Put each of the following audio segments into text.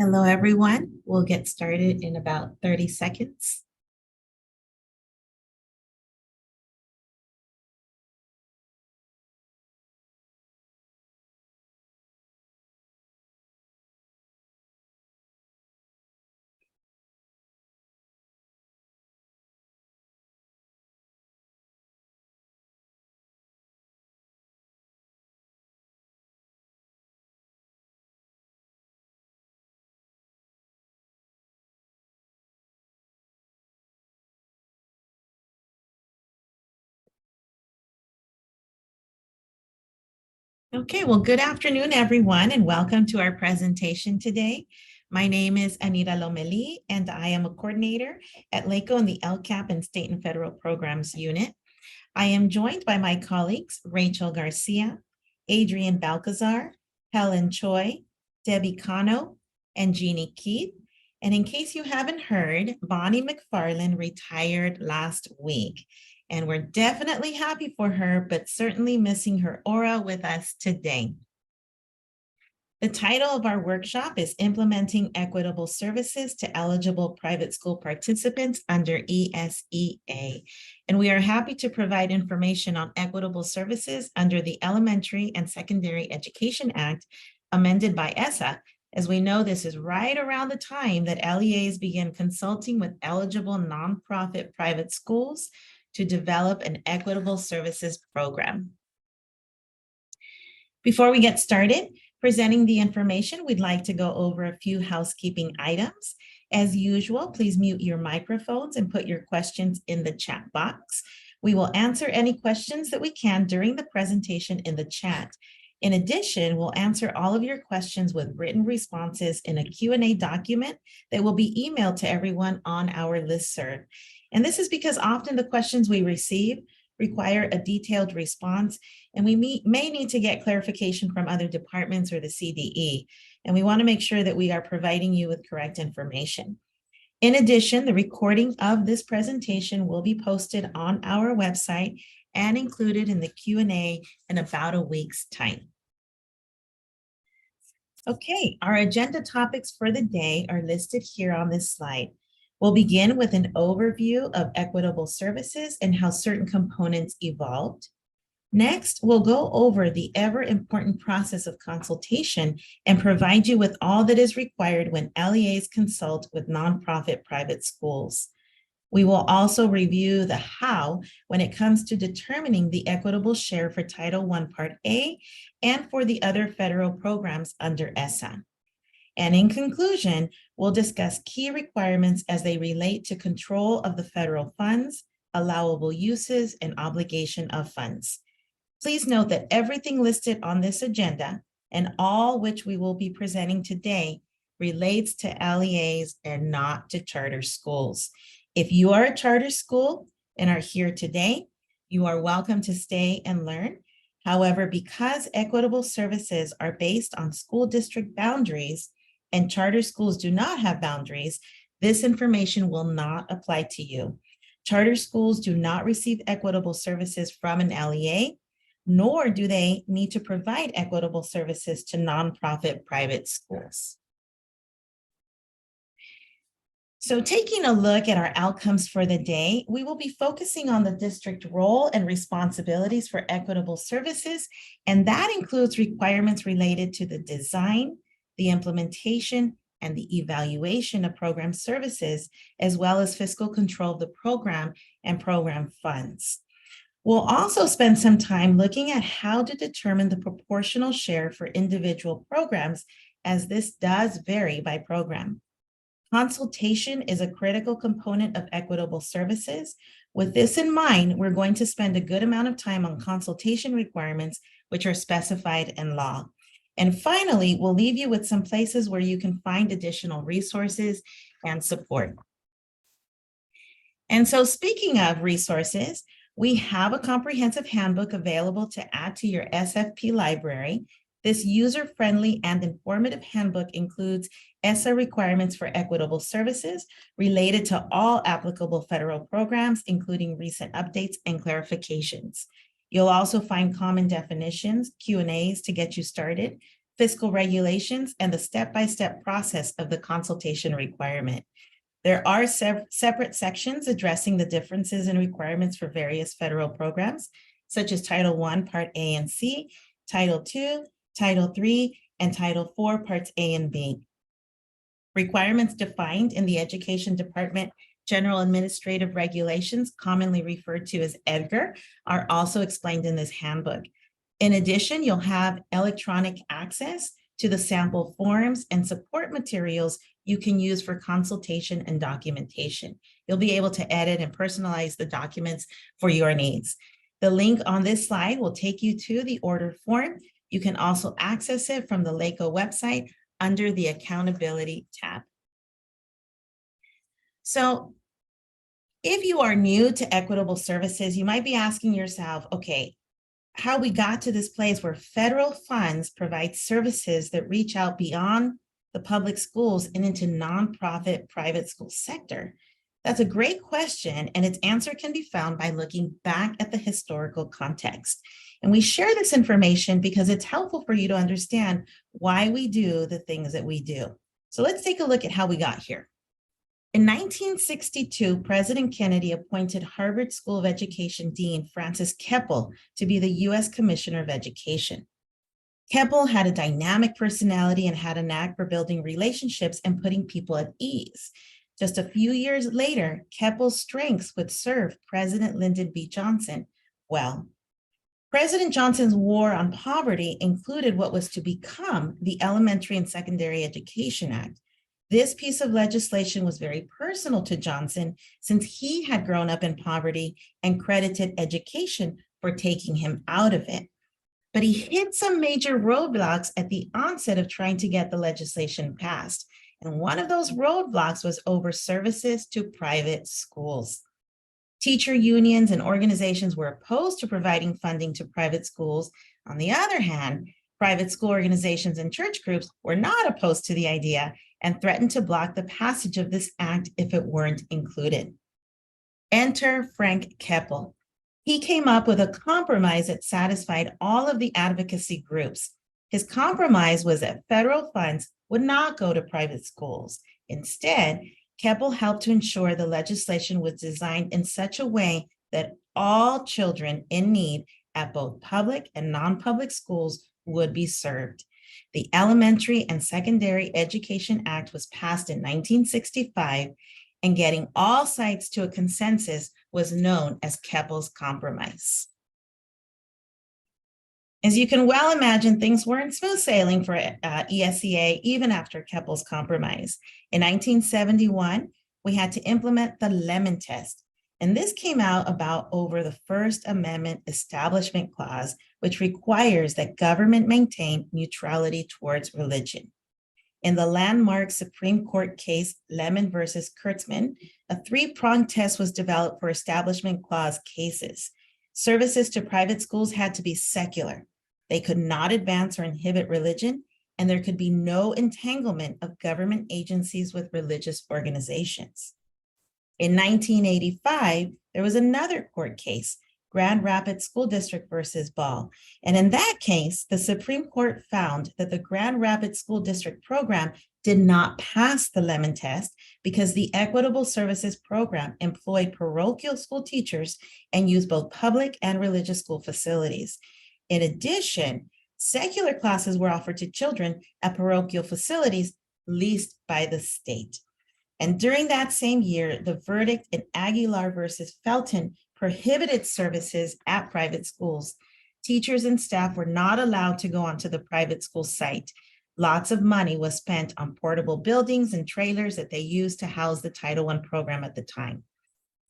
Hello, everyone. We'll get started in about 30 seconds. Okay, well, good afternoon, everyone, and welcome to our presentation today. My name is Anita Lomeli, and I am a coordinator at LACO in the LCAP and State and Federal Programs Unit. I am joined by my colleagues, Rachel Garcia, Adrian Balcazar, Helen Choi, Debbie Cano, and Jeannie Keith. And in case you haven't heard, Bonnie McFarland retired last week. And we're definitely happy for her, but certainly missing her aura with us today. The title of our workshop is Implementing Equitable Services to Eligible Private School Participants under ESEA. And we are happy to provide information on equitable services under the Elementary and Secondary Education Act, amended by ESSA, as we know this is right around the time that LEAs begin consulting with eligible nonprofit private schools to develop an equitable services program. Before we get started, presenting the information, we'd like to go over a few housekeeping items. As usual, please mute your microphones and put your questions in the chat box. We will answer any questions that we can during the presentation in the chat. In addition, we'll answer all of your questions with written responses in a Q&A document that will be emailed to everyone on our listserv. And this is because often the questions we receive require a detailed response, and we may need to get clarification from other departments or the CDE. And we want to make sure that we are providing you with correct information. In addition, the recording of this presentation will be posted on our website and included in the Q&A in about a week's time. Okay, our agenda topics for the day are listed here on this slide. We'll begin with an overview of equitable services and how certain components evolved. Next, we'll go over the ever important process of consultation and provide you with all that is required when LEAs consult with nonprofit private schools. We will also review the how when it comes to determining the equitable share for Title I Part A and for the other federal programs under ESSA. And in conclusion, we'll discuss key requirements as they relate to control of the federal funds, allowable uses, and obligation of funds. Please note that everything listed on this agenda and all which we will be presenting today relates to LEAs and not to charter schools. If you are a charter school and are here today, you are welcome to stay and learn. However, because equitable services are based on school district boundaries and charter schools do not have boundaries, this information will not apply to you. Charter schools do not receive equitable services from an LEA, nor do they need to provide equitable services to nonprofit private schools. So taking a look at our outcomes for the day, we will be focusing on the district role and responsibilities for equitable services, and that includes requirements related to the design, the implementation, and the evaluation of program services, as well as fiscal control of the program and program funds. We'll also spend some time looking at how to determine the proportional share for individual programs, as this does vary by program. Consultation is a critical component of equitable services. With this in mind, we're going to spend a good amount of time on consultation requirements, which are specified in law. And finally, we'll leave you with some places where you can find additional resources and support. And so speaking of resources, we have a comprehensive handbook available to add to your SFP library. This user-friendly and informative handbook includes ESSA requirements for equitable services related to all applicable federal programs, including recent updates and clarifications. You'll also find common definitions, Q&As to get you started, fiscal regulations, and the step-by-step process of the consultation requirement. There are separate sections addressing the differences in requirements for various federal programs, such as Title I, Part A and C, Title II, Title III, and Title IV, Parts A and B. Requirements defined in the Education Department General Administrative Regulations, commonly referred to as EDGAR, are also explained in this handbook. In addition, you'll have electronic access to the sample forms and support materials you can use for consultation and documentation. You'll be able to edit and personalize the documents for your needs. The link on this slide will take you to the order form. You can also access it from the LACO website under the Accountability tab. So if you are new to equitable services, you might be asking yourself, okay, how we got to this place where federal funds provide services that reach out beyond the public schools and into nonprofit private school sector? That's a great question, and its answer can be found by looking back at the historical context. And we share this information because it's helpful for you to understand why we do the things that we do. So let's take a look at how we got here. In 1962, President Kennedy appointed Harvard School of Education Dean Francis Keppel to be the U.S. Commissioner of Education. Keppel had a dynamic personality and had a knack for building relationships and putting people at ease. Just a few years later, Keppel's strengths would serve President Lyndon B. Johnson well. President Johnson's war on poverty included what was to become the Elementary and Secondary Education Act. This piece of legislation was very personal to Johnson since he had grown up in poverty and credited education for taking him out of it. But he hit some major roadblocks at the onset of trying to get the legislation passed. And one of those roadblocks was over services to private schools. Teacher unions and organizations were opposed to providing funding to private schools. On the other hand, private school organizations and church groups were not opposed to the idea and threatened to block the passage of this act if it weren't included. Enter Frank Keppel. He came up with a compromise that satisfied all of the advocacy groups. His compromise was that federal funds would not go to private schools. Instead, Keppel helped to ensure the legislation was designed in such a way that all children in need at both public and non-public schools would be served. The Elementary and Secondary Education Act was passed in 1965, and getting all sides to a consensus was known as Keppel's Compromise. As you can well imagine, things weren't smooth sailing for ESEA even after Keppel's Compromise. In 1971, we had to implement the Lemon Test, and this came out about over the First Amendment Establishment Clause, which requires that government maintain neutrality towards religion. In the landmark Supreme Court case Lemon versus Kurtzman, a three-pronged test was developed for Establishment Clause cases. Services to private schools had to be secular. They could not advance or inhibit religion, and there could be no entanglement of government agencies with religious organizations. In 1985, there was another court case, Grand Rapids School District versus Ball. And in that case, the Supreme Court found that the Grand Rapids School District program did not pass the Lemon Test because the Equitable Services program employed parochial school teachers and used both public and religious school facilities. In addition, secular classes were offered to children at parochial facilities leased by the state. And during that same year, the verdict in Aguilar versus Felton prohibited services at private schools. Teachers and staff were not allowed to go onto the private school site. Lots of money was spent on portable buildings and trailers that they used to house the Title I program at the time.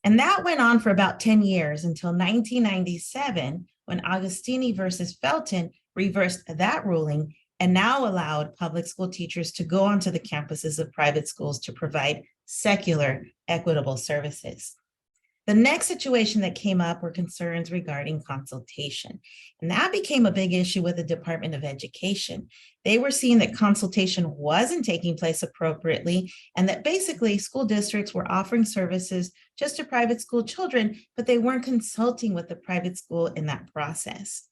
And that went on for about 10 years until 1997, when Agostini versus Felton reversed that ruling and now allowed public school teachers to go onto the campuses of private schools to provide secular, equitable services. The next situation that came up were concerns regarding consultation, and that became a big issue with the Department of Education. They were seeing that consultation wasn't taking place appropriately, and that basically school districts were offering services just to private school children, but they weren't consulting with the private school in that process.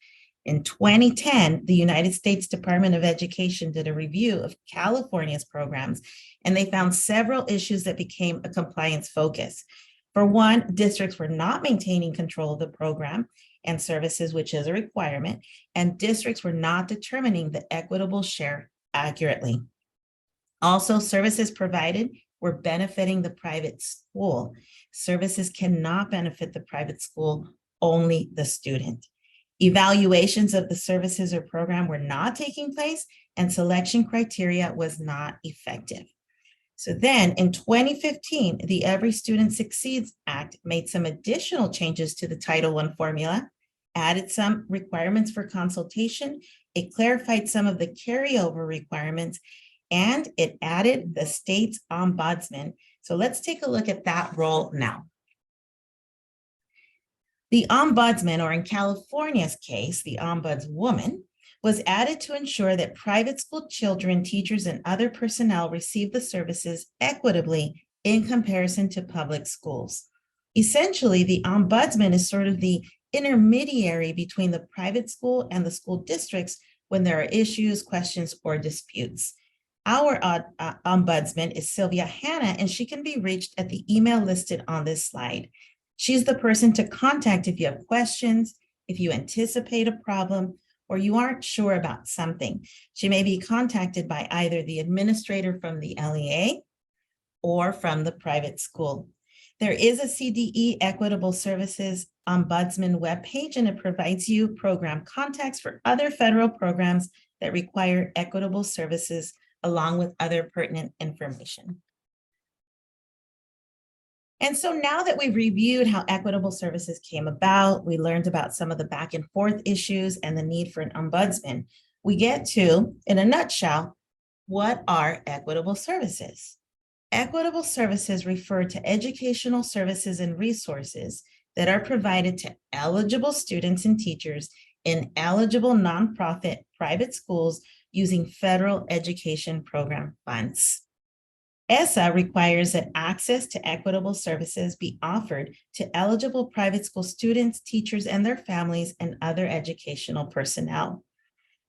In 2010, the United States Department of Education did a review of California's programs, and they found several issues that became a compliance focus. For one, districts were not maintaining control of the program and services, which is a requirement, and districts were not determining the equitable share accurately. Also, services provided were benefiting the private school. Services cannot benefit the private school, only the student. Evaluations of the services or program were not taking place, and selection criteria was not effective. So then in 2015, the Every Student Succeeds Act made some additional changes to the Title I formula, added some requirements for consultation, it clarified some of the carryover requirements, and it added the state's ombudsman. So let's take a look at that role now. The ombudsman, or in California's case, the ombudswoman, was added to ensure that private school children, teachers, and other personnel receive the services equitably in comparison to public schools. Essentially, the ombudsman is sort of the intermediary between the private school and the school districts when there are issues, questions, or disputes. Our ombudsman is Sylvia Hanna, and she can be reached at the email listed on this slide. She's the person to contact if you have questions, if you anticipate a problem, or you aren't sure about something. She may be contacted by either the administrator from the LEA or from the private school. There is a CDE Equitable Services Ombudsman webpage, and it provides you program contacts for other federal programs that require equitable services, along with other pertinent information. And so now that we've reviewed how equitable services came about, we learned about some of the back and forth issues and the need for an ombudsman, we get to, in a nutshell, what are equitable services? Equitable services refer to educational services and resources that are provided to eligible students and teachers in eligible nonprofit private schools using federal education program funds. ESSA requires that access to equitable services be offered to eligible private school students, teachers, and their families, and other educational personnel.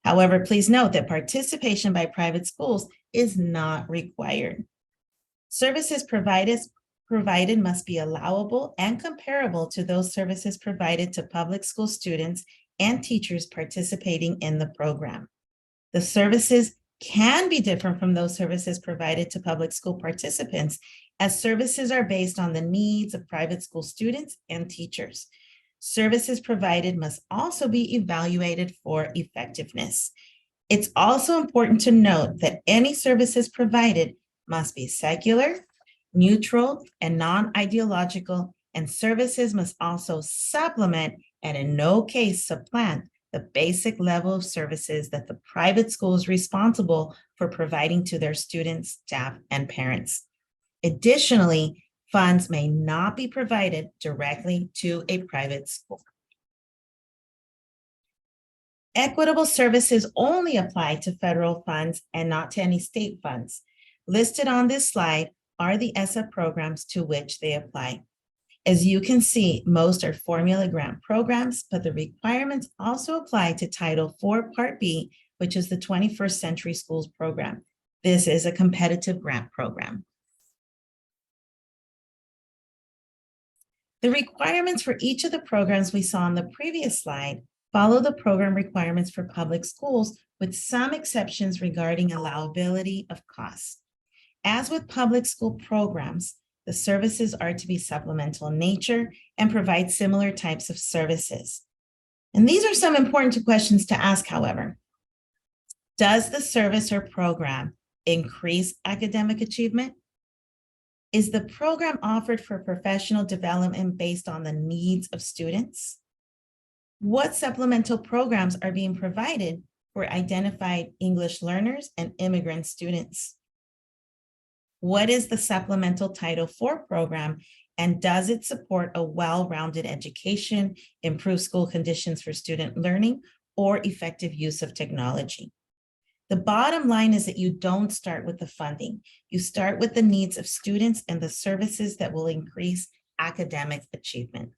However, please note that participation by private schools is not required. Services provided must be allowable and comparable to those services provided to public school students and teachers participating in the program. The services can be different from those services provided to public school participants, as services are based on the needs of private school students and teachers. Services provided must also be evaluated for effectiveness. It's also important to note that any services provided must be secular, neutral, and non-ideological, and services must also supplement and in no case supplant the basic level of services that the private school is responsible for providing to their students, staff, and parents. Additionally, funds may not be provided directly to a private school. Equitable services only apply to federal funds and not to any state funds. Listed on this slide are the ESSA programs to which they apply. As you can see, most are formula grant programs, but the requirements also apply to Title IV Part B, which is the 21st Century Schools program. This is a competitive grant program. The requirements for each of the programs we saw on the previous slide follow the program requirements for public schools, with some exceptions regarding allowability of costs. As with public school programs, the services are to be supplemental in nature and provide similar types of services. And these are some important questions to ask, however. Does the service or program increase academic achievement? Is the program offered for professional development based on the needs of students? What supplemental programs are being provided for identified English learners and immigrant students? What is the supplemental Title IV program, and does it support a well-rounded education, improve school conditions for student learning, or effective use of technology? The bottom line is that you don't start with the funding. You start with the needs of students and the services that will increase academic achievement.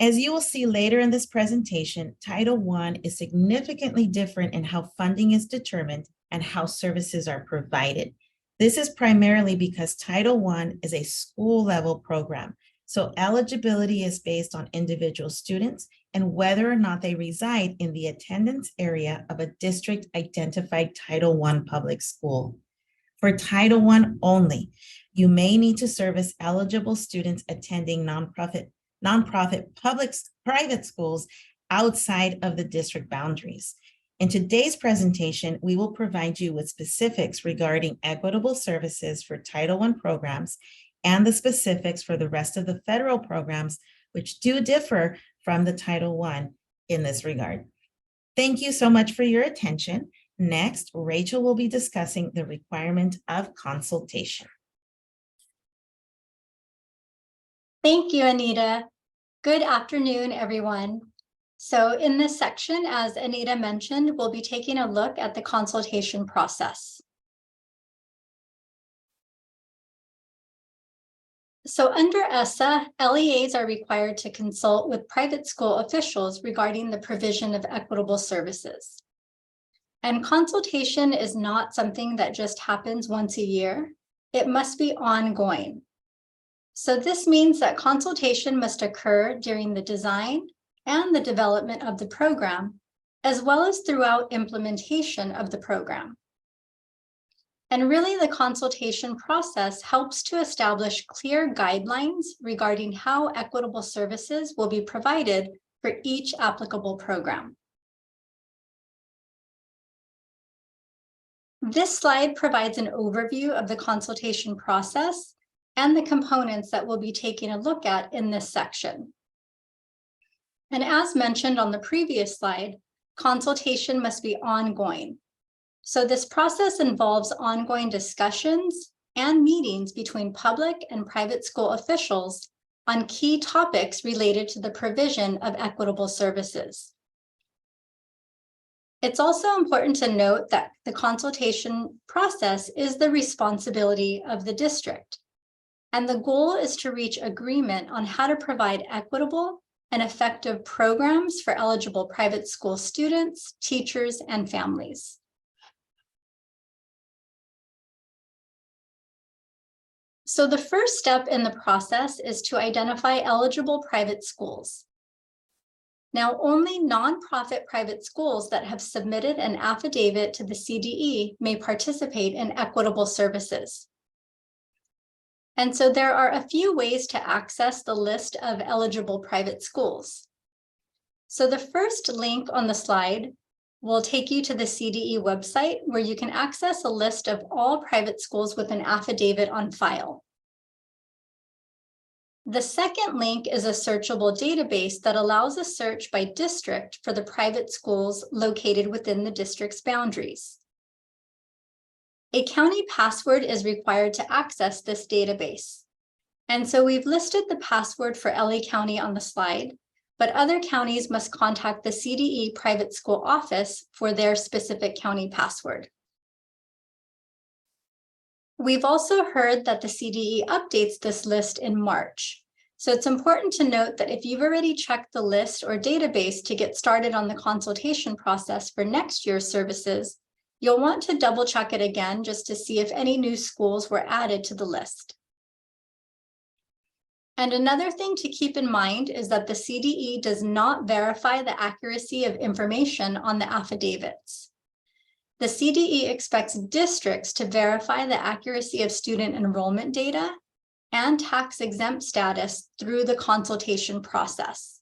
As you will see later in this presentation, Title I is significantly different in how funding is determined and how services are provided. This is primarily because Title I is a school-level program, so eligibility is based on individual students and whether or not they reside in the attendance area of a district-identified Title I public school. For Title I only, you may need to service eligible students attending nonprofit private schools outside of the district boundaries. In today's presentation, we will provide you with specifics regarding equitable services for Title I programs and the specifics for the rest of the federal programs, which do differ from the Title I in this regard. Thank you so much for your attention. Next, Rachel will be discussing the requirement of consultation. Thank you, Anita. Good afternoon, everyone. So in this section, as Anita mentioned, we'll be taking a look at the consultation process. So under ESSA, LEAs are required to consult with private school officials regarding the provision of equitable services. And consultation is not something that just happens once a year. It must be ongoing. So this means that consultation must occur during the design and the development of the program, as well as throughout implementation of the program. And really, the consultation process helps to establish clear guidelines regarding how equitable services will be provided for each applicable program. This slide provides an overview of the consultation process and the components that we'll be taking a look at in this section. And as mentioned on the previous slide, consultation must be ongoing. So this process involves ongoing discussions and meetings between public and private school officials on key topics related to the provision of equitable services. It's also important to note that the consultation process is the responsibility of the district, and the goal is to reach agreement on how to provide equitable and effective programs for eligible private school students, teachers, and families. So the first step in the process is to identify eligible private schools. Now, only nonprofit private schools that have submitted an affidavit to the CDE may participate in equitable services. And so there are a few ways to access the list of eligible private schools. So the first link on the slide will take you to the CDE website where you can access a list of all private schools with an affidavit on file. The second link is a searchable database that allows a search by district for the private schools located within the district's boundaries. A county password is required to access this database. And so we've listed the password for LA County on the slide, but other counties must contact the CDE private school office for their specific county password. We've also heard that the CDE updates this list in March. So it's important to note that if you've already checked the list or database to get started on the consultation process for next year's services, you'll want to double check it again just to see if any new schools were added to the list. And another thing to keep in mind is that the CDE does not verify the accuracy of information on the affidavits. The CDE expects districts to verify the accuracy of student enrollment data and tax-exempt status through the consultation process.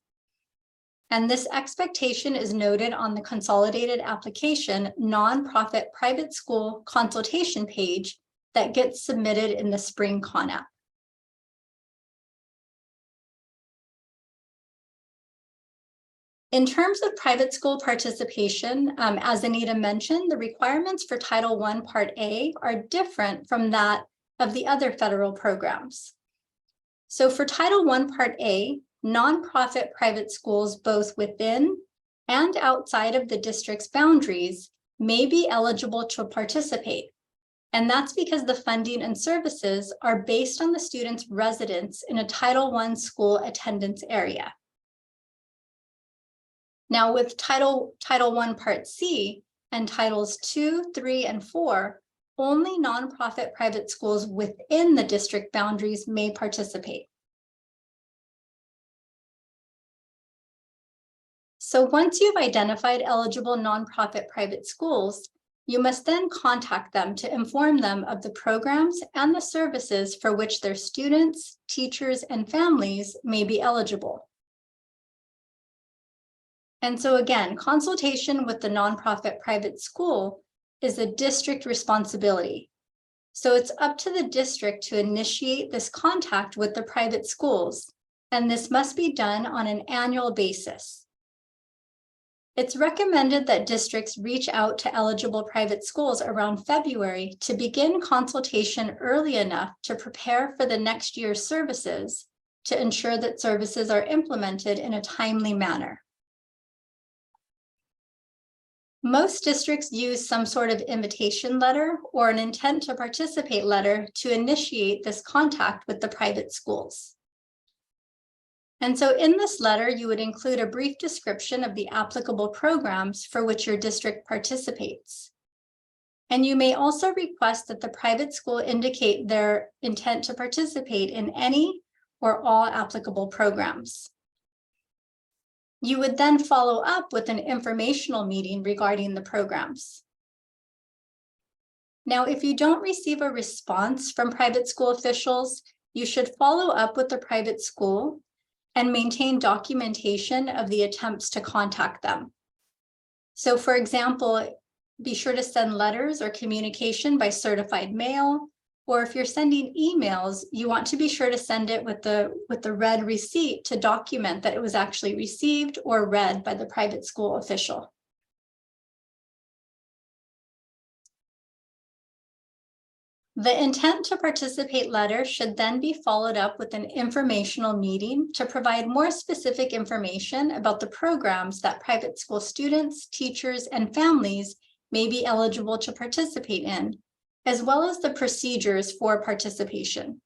And this expectation is noted on the Consolidated Application Nonprofit Private School Consultation page that gets submitted in the Spring Con app. In terms of private school participation, as Anita mentioned, the requirements for Title I Part A are different from that of the other federal programs. So for Title I Part A, nonprofit private schools both within and outside of the district's boundaries may be eligible to participate. And that's because the funding and services are based on the student's residence in a Title I school attendance area. Now with Title I, Part C and Titles 2, 3, and 4, only nonprofit private schools within the district boundaries may participate. So once you've identified eligible nonprofit private schools, you must then contact them to inform them of the programs and the services for which their students, teachers, and families may be eligible. And so again, consultation with the nonprofit private school is a district responsibility. So it's up to the district to initiate this contact with the private schools, and this must be done on an annual basis. It's recommended that districts reach out to eligible private schools around February to begin consultation early enough to prepare for the next year's services to ensure that services are implemented in a timely manner. Most districts use some sort of invitation letter or an intent to participate letter to initiate this contact with the private schools. And so in this letter, you would include a brief description of the applicable programs for which your district participates. And you may also request that the private school indicate their intent to participate in any or all applicable programs. You would then follow up with an informational meeting regarding the programs. Now, if you don't receive a response from private school officials, you should follow up with the private school and maintain documentation of the attempts to contact them. So for example, be sure to send letters or communication by certified mail, or if you're sending emails, you want to be sure to send it with the read receipt to document that it was actually received or read by the private school official. The intent to participate letter should then be followed up with an informational meeting to provide more specific information about the programs that private school students, teachers, and families may be eligible to participate in, as well as the procedures for participation.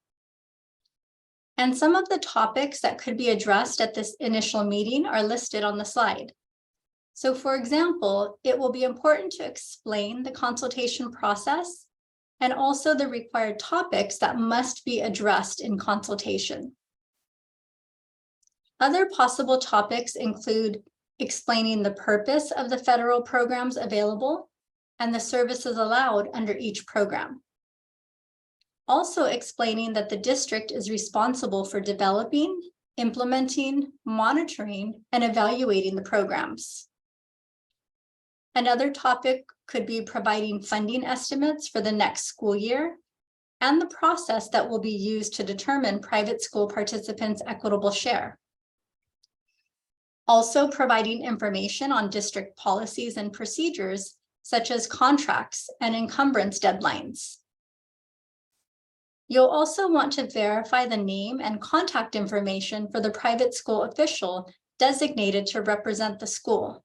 And some of the topics that could be addressed at this initial meeting are listed on the slide. So for example, it will be important to explain the consultation process and also the required topics that must be addressed in consultation. Other possible topics include explaining the purpose of the federal programs available and the services allowed under each program. Also explaining that the district is responsible for developing, implementing, monitoring, and evaluating the programs. Another topic could be providing funding estimates for the next school year and the process that will be used to determine private school participants' equitable share. Also providing information on district policies and procedures such as contracts and encumbrance deadlines. You'll also want to verify the name and contact information for the private school official designated to represent the school.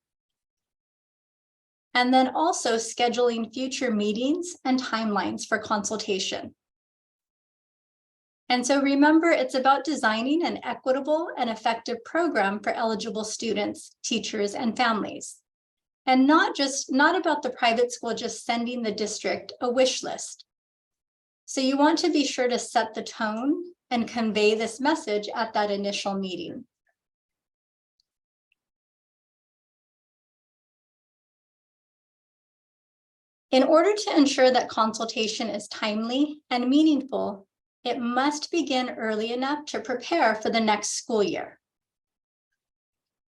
And then also scheduling future meetings and timelines for consultation. And so remember, it's about designing an equitable and effective program for eligible students, teachers, and families. And not about the private school just sending the district a wish list. So you want to be sure to set the tone and convey this message at that initial meeting. In order to ensure that consultation is timely and meaningful, it must begin early enough to prepare for the next school year.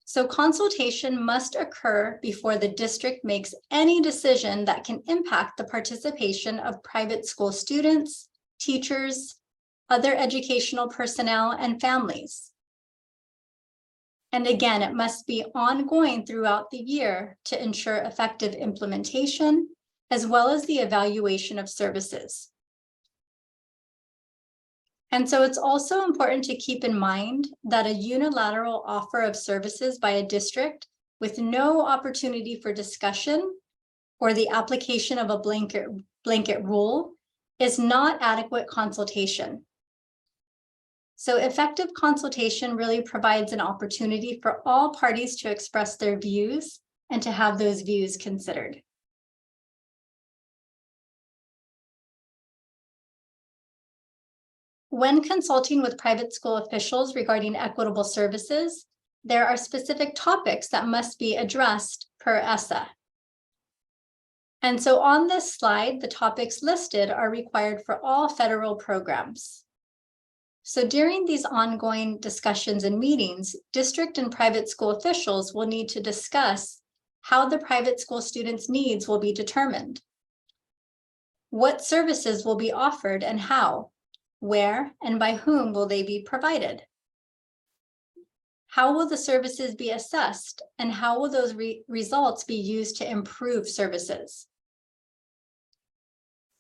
So consultation must occur before the district makes any decision that can impact the participation of private school students, teachers, other educational personnel, and families. And again, it must be ongoing throughout the year to ensure effective implementation, as well as the evaluation of services. And so it's also important to keep in mind that a unilateral offer of services by a district with no opportunity for discussion or the application of a blanket rule is not adequate consultation. So effective consultation really provides an opportunity for all parties to express their views and to have those views considered. When consulting with private school officials regarding equitable services, there are specific topics that must be addressed per ESSA. And so on this slide, the topics listed are required for all federal programs. So during these ongoing discussions and meetings, district and private school officials will need to discuss how the private school students' needs will be determined. What services will be offered and how? Where and by whom will they be provided? How will the services be assessed, and how will those results be used to improve services?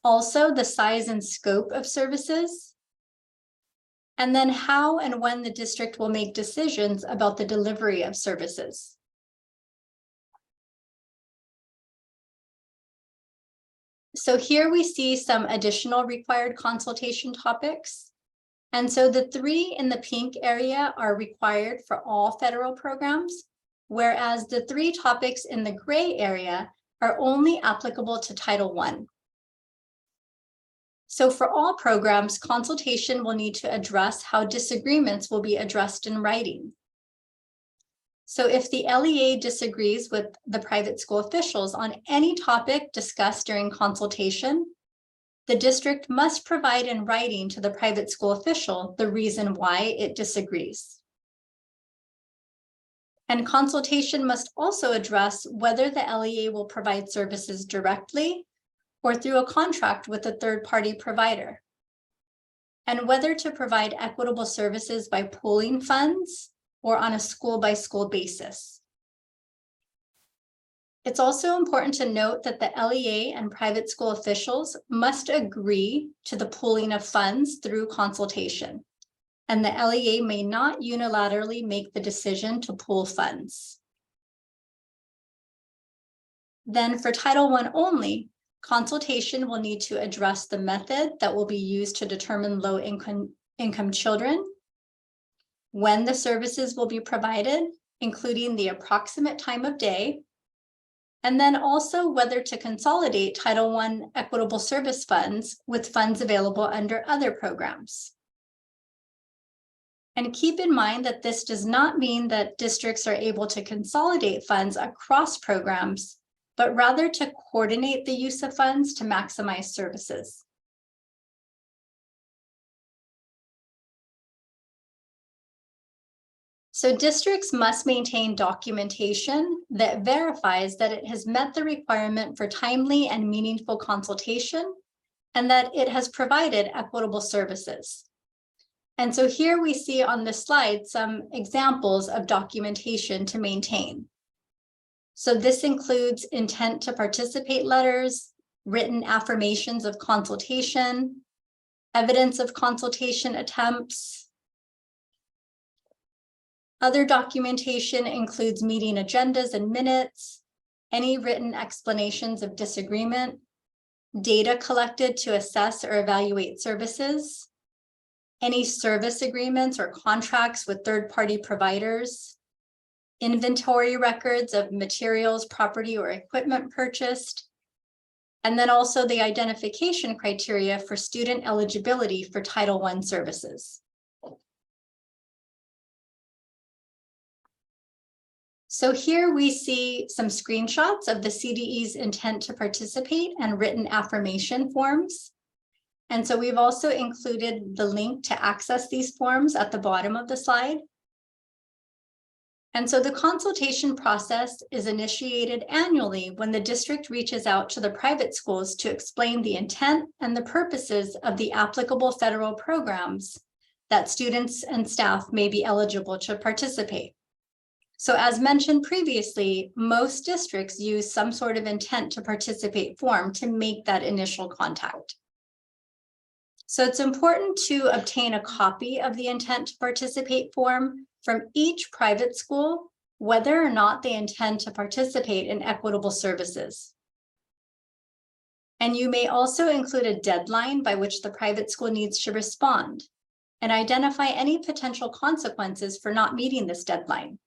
Also, the size and scope of services, and then how and when the district will make decisions about the delivery of services. So here we see some additional required consultation topics. And so the 3 in the pink area are required for all federal programs, whereas the 3 topics in the gray area are only applicable to Title I. So for all programs, consultation will need to address how disagreements will be addressed in writing. So if the LEA disagrees with the private school officials on any topic discussed during consultation, the district must provide in writing to the private school official the reason why it disagrees. And consultation must also address whether the LEA will provide services directly or through a contract with a third-party provider, and whether to provide equitable services by pooling funds or on a school-by-school basis. It's also important to note that the LEA and private school officials must agree to the pooling of funds through consultation, and the LEA may not unilaterally make the decision to pool funds. Then for Title I only, consultation will need to address the method that will be used to determine low-income children, when the services will be provided, including the approximate time of day, and then also whether to consolidate Title I equitable service funds with funds available under other programs. And keep in mind that this does not mean that districts are able to consolidate funds across programs, but rather to coordinate the use of funds to maximize services. So districts must maintain documentation that verifies that it has met the requirement for timely and meaningful consultation and that it has provided equitable services. And so here we see on this slide some examples of documentation to maintain. So this includes intent to participate letters, written affirmations of consultation, evidence of consultation attempts. Other documentation includes meeting agendas and minutes, any written explanations of disagreement, data collected to assess or evaluate services, any service agreements or contracts with third-party providers, inventory records of materials, property, or equipment purchased, and then also the identification criteria for student eligibility for Title I services. So here we see some screenshots of the CDE's intent to participate and written affirmation forms. And so we've also included the link to access these forms at the bottom of the slide. And so the consultation process is initiated annually when the district reaches out to the private schools to explain the intent and the purposes of the applicable federal programs that students and staff may be eligible to participate. So as mentioned previously, most districts use some sort of intent to participate form to make that initial contact. So it's important to obtain a copy of the intent to participate form from each private school, whether or not they intend to participate in equitable services. And you may also include a deadline by which the private school needs to respond. and identify any potential consequences for not meeting this deadline.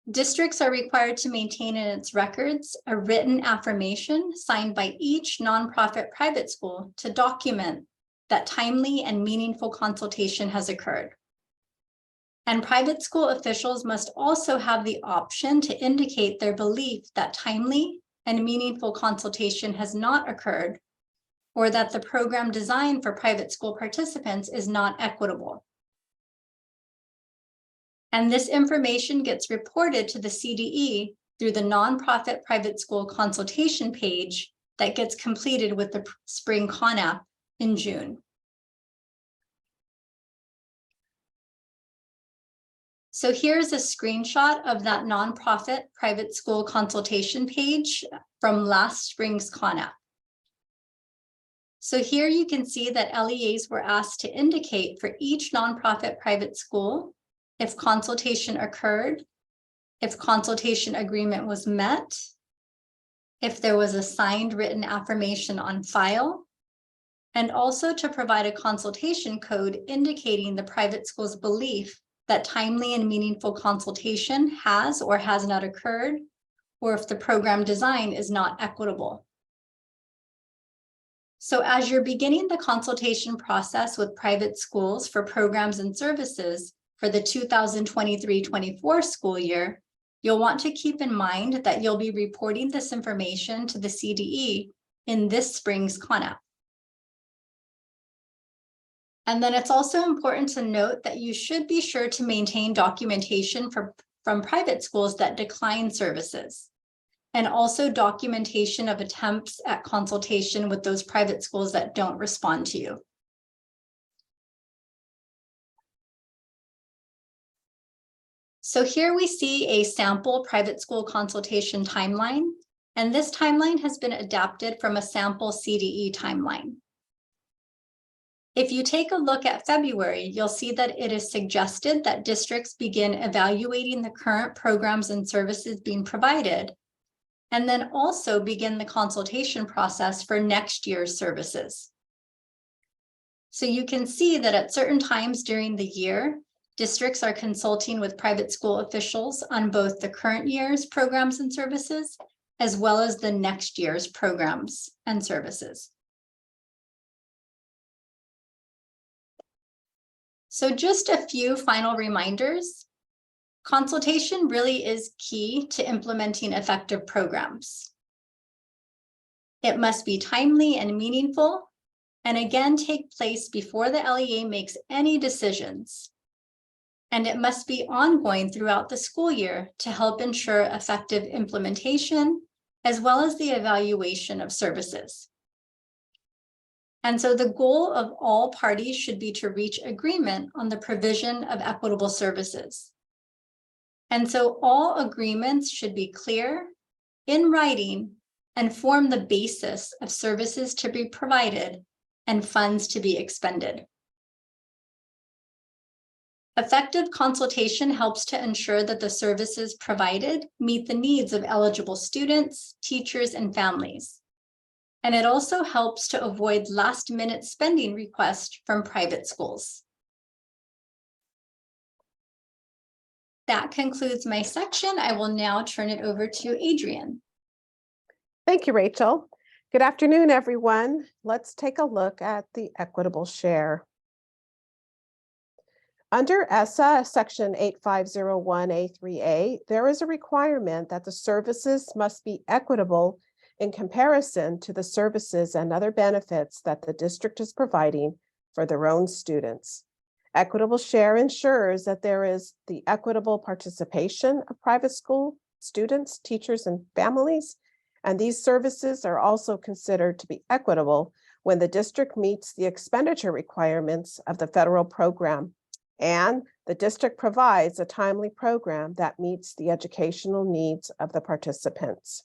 Districts are required to maintain in its records a written affirmation signed by each nonprofit private school to document that timely and meaningful consultation has occurred. And private school officials must also have the option to indicate their belief that timely and meaningful consultation has not occurred, or that the program design for private school participants is not equitable. And this information gets reported to the CDE through the nonprofit private school consultation page that gets completed with the Spring CONAP in June. So here's a screenshot of that nonprofit private school consultation page from last spring's CONAP. So here you can see that LEAs were asked to indicate for each nonprofit private school if consultation occurred, if consultation agreement was met, if there was a signed written affirmation on file, and also to provide a consultation code indicating the private school's belief that timely and meaningful consultation has or has not occurred, or if the program design is not equitable. So as you're beginning the consultation process with private schools for programs and services for the 2023-24 school year, you'll want to keep in mind that you'll be reporting this information to the CDE in this spring's CONAP. And then it's also important to note that you should be sure to maintain documentation from private schools that decline services, and also documentation of attempts at consultation with those private schools that don't respond to you. So here we see a sample private school consultation timeline, and this timeline has been adapted from a sample CDE timeline. If you take a look at February, you'll see that it is suggested that districts begin evaluating the current programs and services being provided, and then also begin the consultation process for next year's services. So you can see that at certain times during the year, districts are consulting with private school officials on both the current year's programs and services, as well as the next year's programs and services. So just a few final reminders. Consultation really is key to implementing effective programs. It must be timely and meaningful, and again, take place before the LEA makes any decisions. And it must be ongoing throughout the school year to help ensure effective implementation, as well as the evaluation of services. And so the goal of all parties should be to reach agreement on the provision of equitable services. And so all agreements should be clear, in writing, and form the basis of services to be provided and funds to be expended. Effective consultation helps to ensure that the services provided meet the needs of eligible students, teachers, and families. And it also helps to avoid last-minute spending requests from private schools. That concludes my section. I will now turn it over to Adrienne. Thank you, Rachel. Good afternoon, everyone. Let's take a look at the equitable share. Under ESSA, Section 8501A3A, there is a requirement that the services must be equitable in comparison to the services and other benefits that the district is providing for their own students. Equitable share ensures that there is the equitable participation of private school students, teachers, and families, and these services are also considered to be equitable when the district meets the expenditure requirements of the federal program, and the district provides a timely program that meets the educational needs of the participants.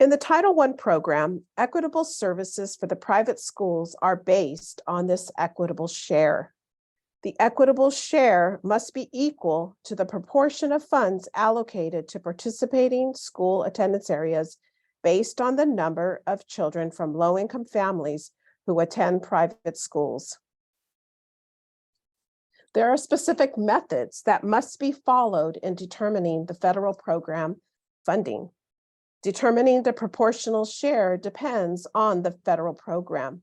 In the Title I program, equitable services for the private schools are based on this equitable share. The equitable share must be equal to the proportion of funds allocated to participating school attendance areas based on the number of children from low-income families who attend private schools. There are specific methods that must be followed in determining the federal program funding. Determining the proportional share depends on the federal program.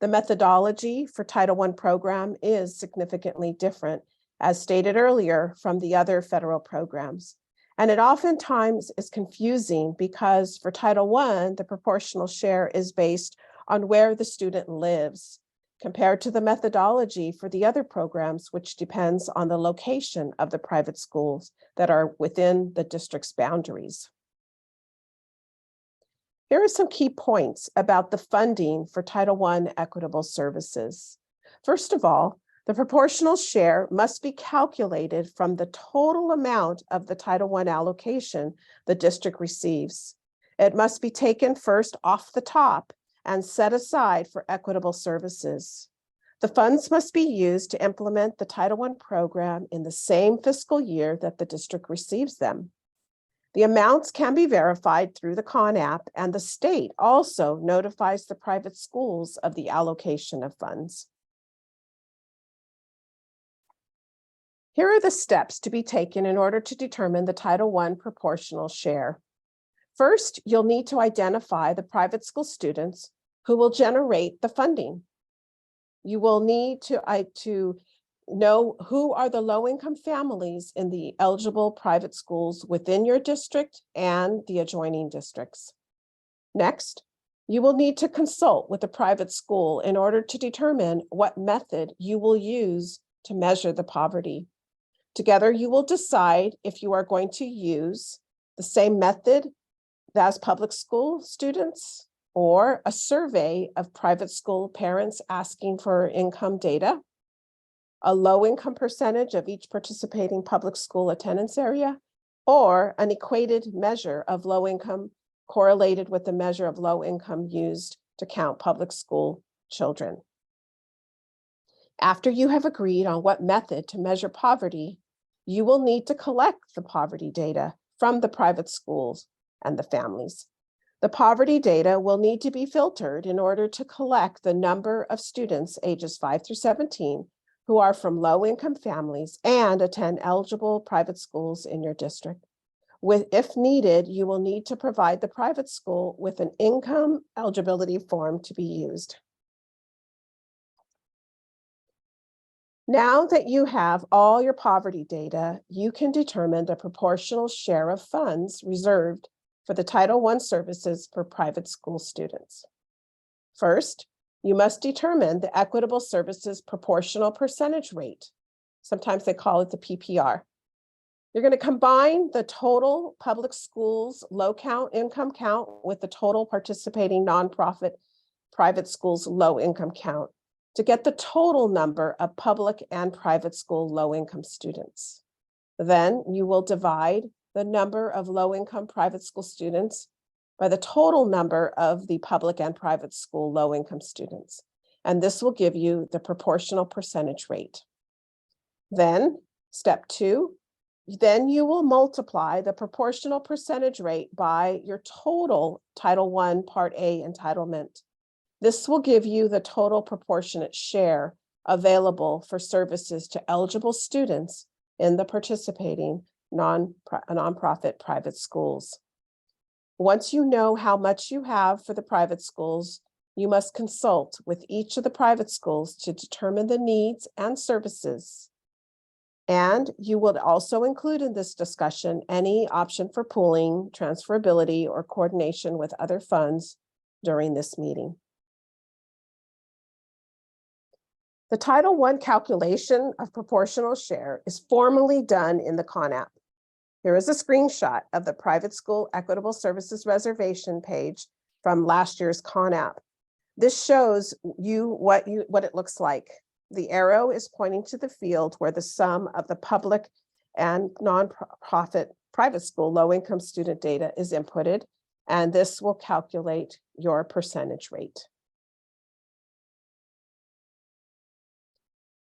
The methodology for Title I program is significantly different, as stated earlier, from the other federal programs. And it oftentimes is confusing because for Title I, the proportional share is based on where the student lives, compared to the methodology for the other programs, which depends on the location of the private schools that are within the district's boundaries. Here are some key points about the funding for Title I equitable services. First of all, the proportional share must be calculated from the total amount of the Title I allocation the district receives. It must be taken first off the top and set aside for equitable services. The funds must be used to implement the Title I program in the same fiscal year that the district receives them. The amounts can be verified through the Con app, and the state also notifies the private schools of the allocation of funds. Here are the steps to be taken in order to determine the Title I proportional share. First, you'll need to identify the private school students who will generate the funding. You will need to know who are the low-income families in the eligible private schools within your district and the adjoining districts. Next, you will need to consult with the private school in order to determine what method you will use to measure the poverty. Together, you will decide if you are going to use the same method as public school students, or a survey of private school parents asking for income data, a low-income percentage of each participating public school attendance area, or an equated measure of low income correlated with the measure of low income used to count public school children. After you have agreed on what method to measure poverty, you will need to collect the poverty data from the private schools and the families. The poverty data will need to be filtered in order to collect the number of students ages 5 through 17 who are from low-income families and attend eligible private schools in your district. If needed, you will need to provide the private school with an income eligibility form to be used. Now that you have all your poverty data, you can determine the proportional share of funds reserved for the Title I services for private school students. First, you must determine the equitable services proportional percentage rate. Sometimes they call it the PPR. You're going to combine the total public schools low count income count with the total participating nonprofit private schools low income count to get the total number of public and private school low income students. Then you will divide the number of low income private school students by the total number of the public and private school low income students. And this will give you the proportional percentage rate. Then step 2, then you will multiply the proportional percentage rate by your total Title I Part A entitlement. This will give you the total proportionate share available for services to eligible students in the participating nonprofit private schools. Once you know how much you have for the private schools, you must consult with each of the private schools to determine the needs and services. And you will also include in this discussion any option for pooling, transferability, or coordination with other funds during this meeting. The Title I calculation of proportional share is formally done in the Con app. Here is a screenshot of the private school equitable services reservation page from last year's Con app. This shows you what it looks like. The arrow is pointing to the field where the sum of the public and nonprofit private school low-income student data is inputted, and this will calculate your percentage rate.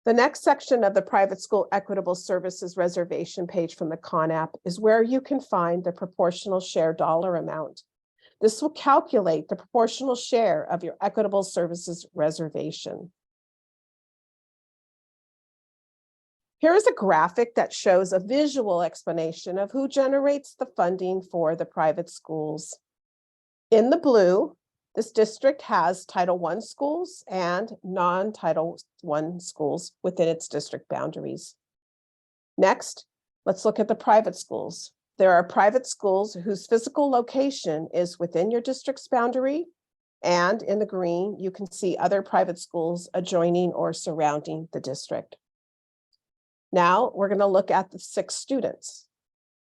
The next section of the private school equitable services reservation page from the Con app is where you can find the proportional share dollar amount. This will calculate the proportional share of your equitable services reservation. Here is a graphic that shows a visual explanation of who generates the funding for the private schools. In the blue, this district has Title I schools and non-Title I schools within its district boundaries. Next, let's look at the private schools. There are private schools whose physical location is within your district's boundary, and in the green, you can see other private schools adjoining or surrounding the district. Now we're going to look at the 6 students.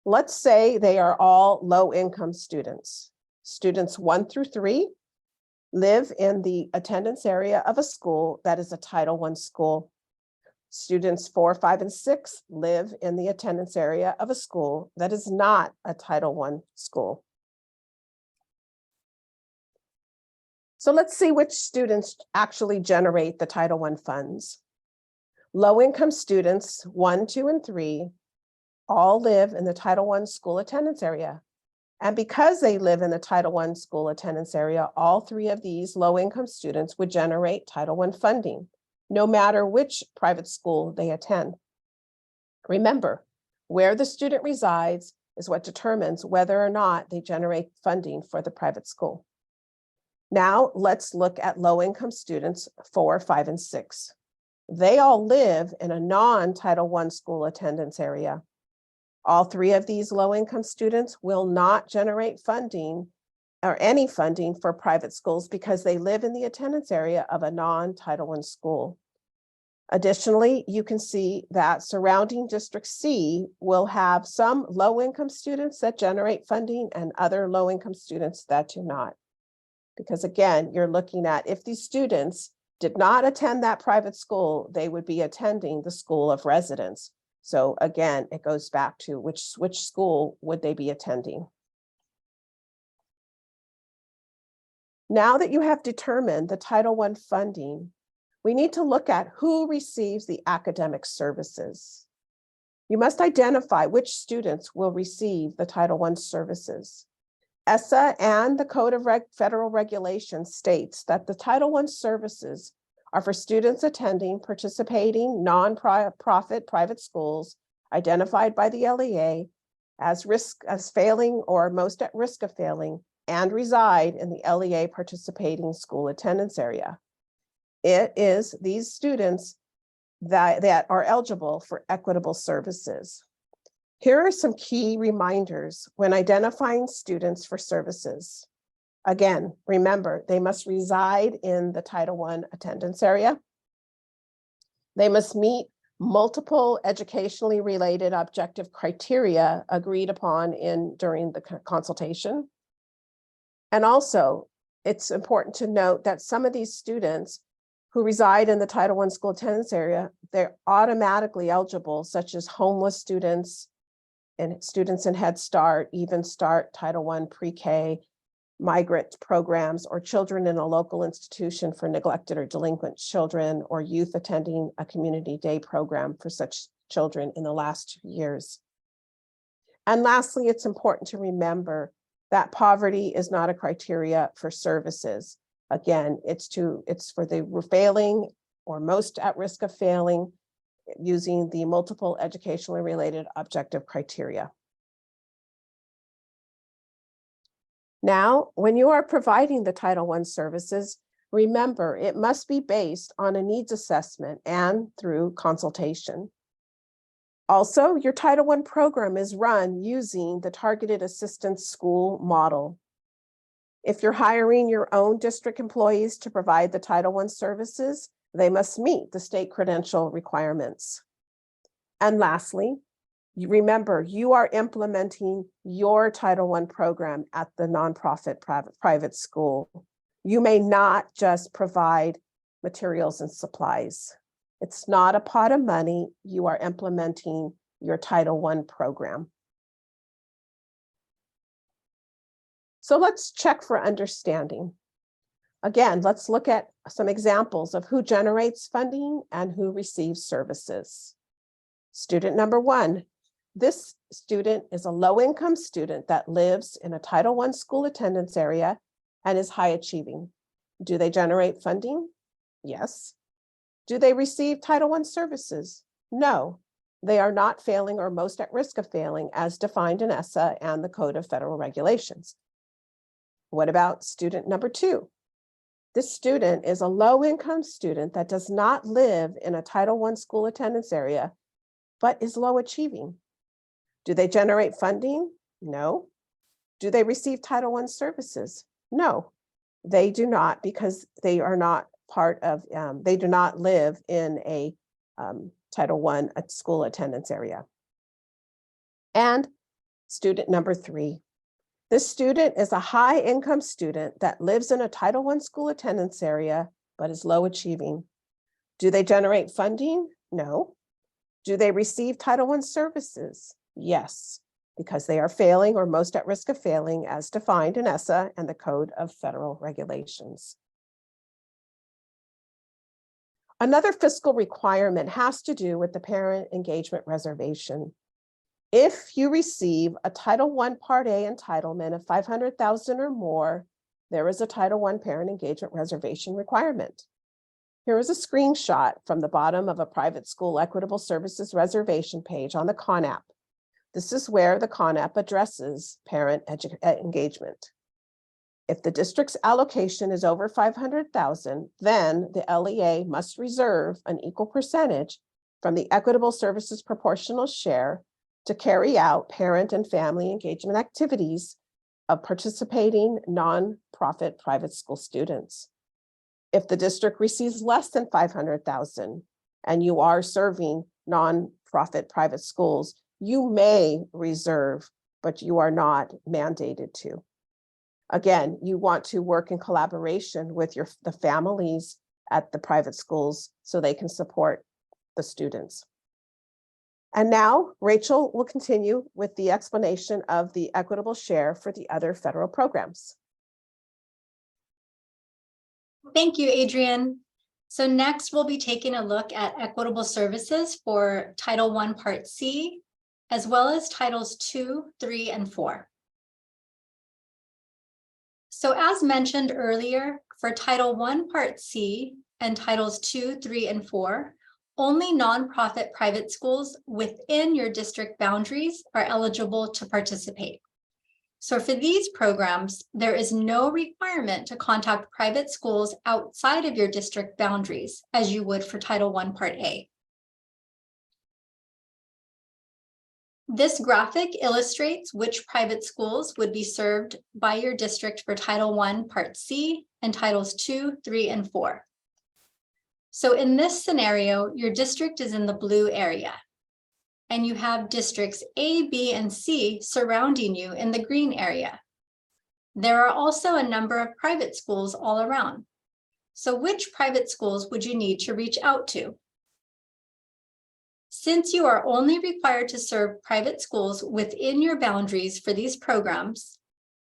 Let's say they are all low-income students. Students 1 through 3 live in the attendance area of a school that is a Title I school. Students 4, 5, and 6 live in the attendance area of a school that is not a Title I school. So let's see which students actually generate the Title I funds. Low-income students 1, 2, and 3 all live in the Title I school attendance area. And because they live in the Title I school attendance area, all 3 of these low-income students would generate Title I funding, no matter which private school they attend. Remember, where the student resides is what determines whether or not they generate funding for the private school. Now let's look at low-income students 4, 5, and 6. They all live in a non-Title I school attendance area. All 3 of these low-income students will not generate funding or any funding for private schools because they live in the attendance area of a non-Title I school. Additionally, you can see that surrounding District C will have some low-income students that generate funding and other low-income students that do not. Because again, you're looking at if these students did not attend that private school, they would be attending the school of residence. So again, it goes back to which school would they be attending. Now that you have determined the Title I funding, we need to look at who receives the academic services. You must identify which students will receive the Title I services. ESSA and the Code of Federal Regulations states that the Title I services are for students attending participating non-profit private schools identified by the LEA as failing or most at risk of failing and reside in the LEA participating school attendance area. It is these students that are eligible for equitable services. Here are some key reminders when identifying students for services. Again, remember, they must reside in the Title I attendance area. They must meet multiple educationally related objective criteria agreed upon during the consultation. And also, it's important to note that some of these students who reside in the Title I school attendance area, they're automatically eligible, such as homeless students and students in Head Start, Even Start, Title I pre-K, migrant programs, or children in a local institution for neglected or delinquent children, or youth attending a community day program for such children in the last 2 years. And lastly, it's important to remember that poverty is not a criteria for services. Again, it's for the failing or most at risk of failing using the multiple educationally related objective criteria. Now, when you are providing the Title I services, remember it must be based on a needs assessment and through consultation. Also, your Title I program is run using the Targeted Assistance School model. If you're hiring your own district employees to provide the Title I services, they must meet the state credential requirements. And lastly, remember, you are implementing your Title I program at the nonprofit private school. You may not just provide materials and supplies. It's not a pot of money. You are implementing your Title I program. So let's check for understanding. Again, let's look at some examples of who generates funding and who receives services. Student number 1, This student is a low-income student that lives in a Title I school attendance area and is high achieving. Do they generate funding? Yes. Do they receive Title I services? No. They are not failing or most at risk of failing as defined in ESSA and the Code of Federal Regulations. What about student number 2? This student is a low-income student that does not live in a Title I school attendance area, but is low achieving. Do they generate funding? No. Do they receive Title I services? No, they do not, because they are not part of, they do not live in a Title I school attendance area. And student number 3. This student is a high income student that lives in a Title I school attendance area, but is low achieving. Do they generate funding? No. Do they receive Title I services? Yes, because they are failing or most at risk of failing as defined in ESSA and the Code of Federal Regulations. Another fiscal requirement has to do with the parent engagement reservation. If you receive a Title I Part A entitlement of $500,000 or more, there is a Title I parent engagement reservation requirement. Here is a screenshot from the bottom of a private school equitable services reservation page on the Khan app. This is where the Khan app addresses parent engagement. If the district's allocation is over $500,000, then the LEA must reserve an equal percentage from the equitable services proportional share to carry out parent and family engagement activities of participating nonprofit private school students. If the district receives less than $500,000 and you are serving nonprofit private schools, you may reserve, but you are not mandated to. Again, you want to work in collaboration with the families at the private schools so they can support the students. And now Rachel will continue with the explanation of the equitable share for the other federal programs. Thank you, Adrienne. So next we'll be taking a look at equitable services for Title I Part C, as well as Titles 2, 3, and 4. So as mentioned earlier, for Title I Part C and Titles 2, 3, and 4, only nonprofit private schools within your district boundaries are eligible to participate. So for these programs, there is no requirement to contact private schools outside of your district boundaries as you would for Title I Part A. This graphic illustrates which private schools would be served by your district for Title I Part C and Titles 2, 3, and 4. So in this scenario, your district is in the blue area, and you have districts A, B, and C surrounding you in the green area. There are also a number of private schools all around. So which private schools would you need to reach out to? Since you are only required to serve private schools within your boundaries for these programs,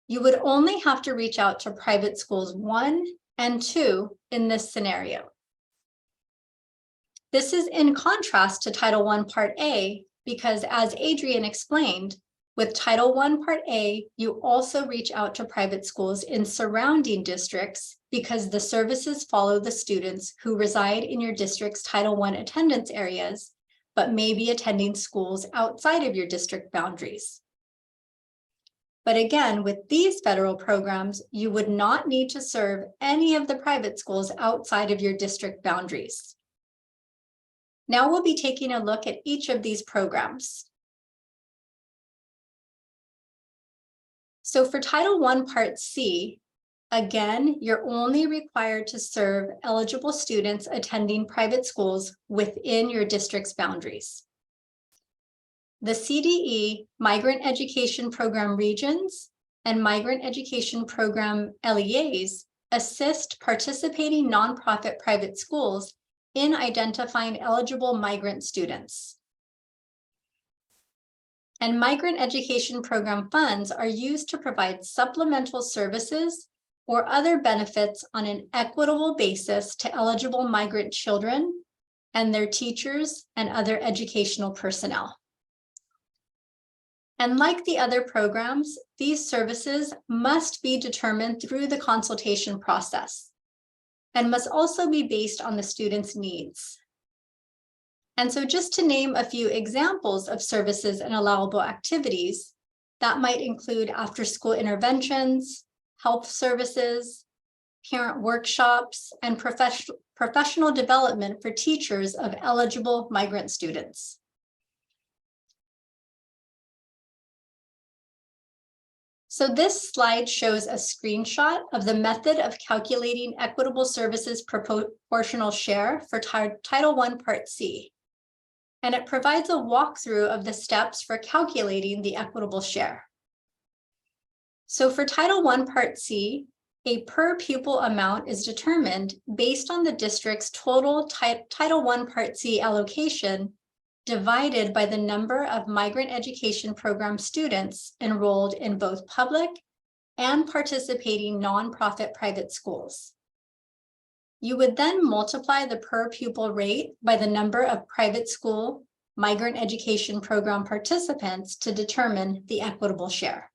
you would only have to reach out to private schools 1 and 2 in this scenario. This is in contrast to Title I Part A, because as Adrienne explained, with Title I Part A, you also reach out to private schools in surrounding districts because the services follow the students who reside in your district's Title I attendance areas, but may be attending schools outside of your district boundaries. But again, with these federal programs, you would not need to serve any of the private schools outside of your district boundaries. Now we'll be taking a look at each of these programs. So for Title I Part C, again, you're only required to serve eligible students attending private schools within your district's boundaries. The CDE Migrant Education Program Regions and Migrant Education Program LEAs assist participating nonprofit private schools in identifying eligible migrant students. And Migrant Education Program funds are used to provide supplemental services or other benefits on an equitable basis to eligible migrant children and their teachers and other educational personnel. And like the other programs, these services must be determined through the consultation process and must also be based on the student's needs. And so just to name a few examples of services and allowable activities, that might include after-school interventions, health services, parent workshops, and professional development for teachers of eligible migrant students. So this slide shows a screenshot of the method of calculating equitable services proportional share for Title I, Part C. And it provides a walkthrough of the steps for calculating the equitable share. So for Title I, Part C, a per pupil amount is determined based on the district's total Title I, Part C allocation divided by the number of migrant education program students enrolled in both public and participating nonprofit private schools. You would then multiply the per pupil rate by the number of private school migrant education program participants to determine the equitable share.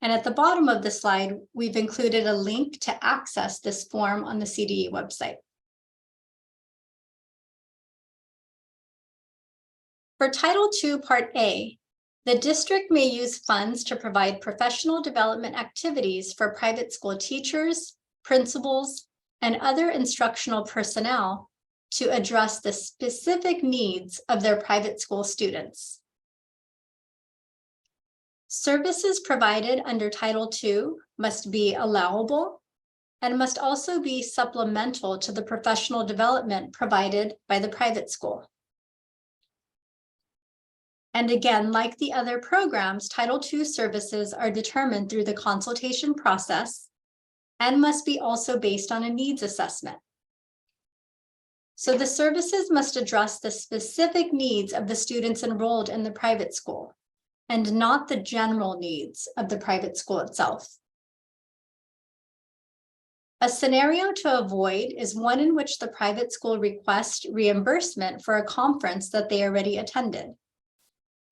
And at the bottom of the slide, we've included a link to access this form on the CDE website. For Title II, Part A, the district may use funds to provide professional development activities for private school teachers, principals, and other instructional personnel to address the specific needs of their private school students. Services provided under Title II must be allowable and must also be supplemental to the professional development provided by the private school. And again, like the other programs, Title II services are determined through the consultation process and must be also based on a needs assessment. So the services must address the specific needs of the students enrolled in the private school and not the general needs of the private school itself. A scenario to avoid is one in which the private school requests reimbursement for a conference that they already attended,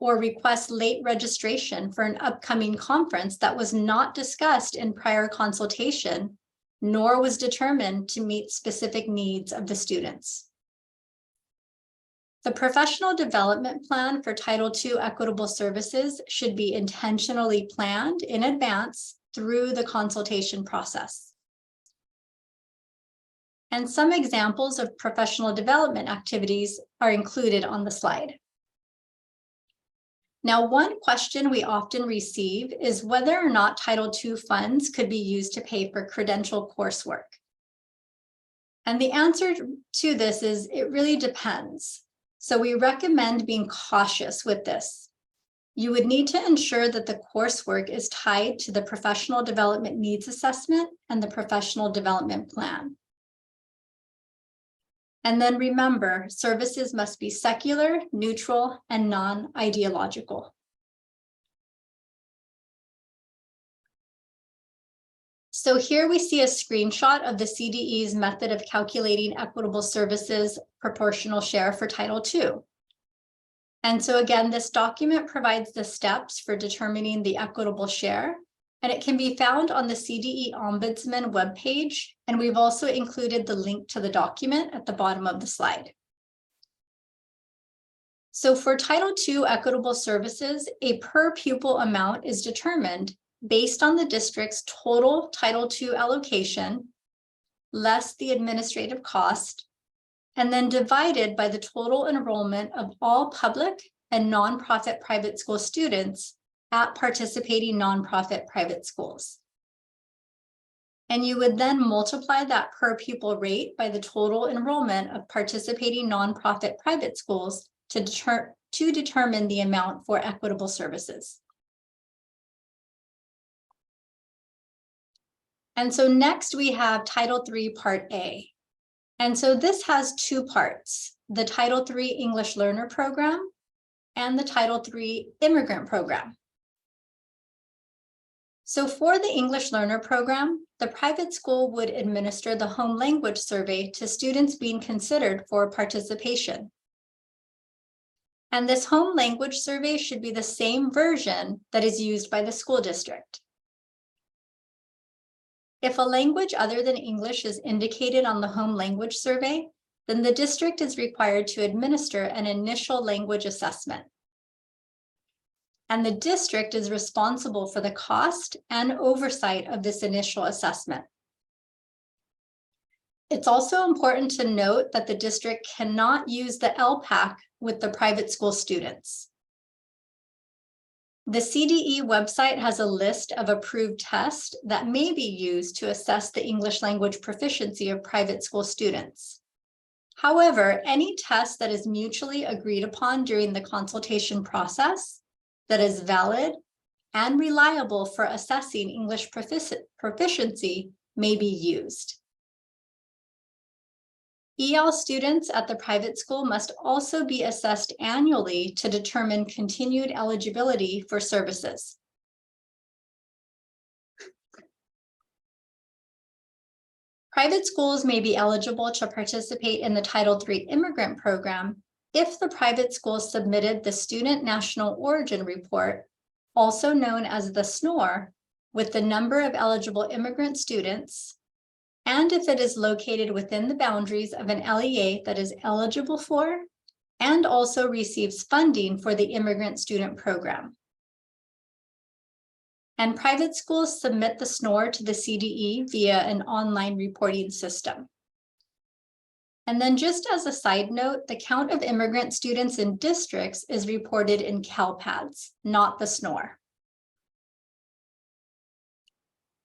or request late registration for an upcoming conference that was not discussed in prior consultation, nor was determined to meet specific needs of the students. The professional development plan for Title II equitable services should be intentionally planned in advance through the consultation process. And some examples of professional development activities are included on the slide. Now, one question we often receive is whether or not Title II funds could be used to pay for credential coursework. And the answer to this is it really depends. So we recommend being cautious with this. You would need to ensure that the coursework is tied to the professional development needs assessment and the professional development plan. And then remember, services must be secular, neutral, and non-ideological. So here we see a screenshot of the CDE's method of calculating equitable services proportional share for Title II. And so again, this document provides the steps for determining the equitable share, and it can be found on the CDE Ombudsman webpage. And we've also included the link to the document at the bottom of the slide. So for Title II equitable services, a per pupil amount is determined based on the district's total Title II allocation, less the administrative cost, and then divided by the total enrollment of all public and nonprofit private school students at participating nonprofit private schools. And you would then multiply that per pupil rate by the total enrollment of participating nonprofit private schools to determine the amount for equitable services. And so next we have Title III Part A. And so this has two parts, the Title III English Learner Program and the Title III Immigrant Program. So for the English Learner Program, the private school would administer the home language survey to students being considered for participation. And this home language survey should be the same version that is used by the school district. If a language other than English is indicated on the home language survey, then the district is required to administer an initial language assessment. And the district is responsible for the cost and oversight of this initial assessment. It's also important to note that the district cannot use the LPAC with the private school students. The CDE website has a list of approved tests that may be used to assess the English language proficiency of private school students. However, any test that is mutually agreed upon during the consultation process that is valid and reliable for assessing English proficiency may be used. EL students at the private school must also be assessed annually to determine continued eligibility for services. Private schools may be eligible to participate in the Title III immigrant program if the private school submitted the Student National Origin Report, also known as the SNOR, with the number of eligible immigrant students, and if it is located within the boundaries of an LEA that is eligible for and also receives funding for the immigrant student program. And private schools submit the SNOR to the CDE via an online reporting system. And then just as a side note, the count of immigrant students in districts is reported in CalPADS, not the SNOR.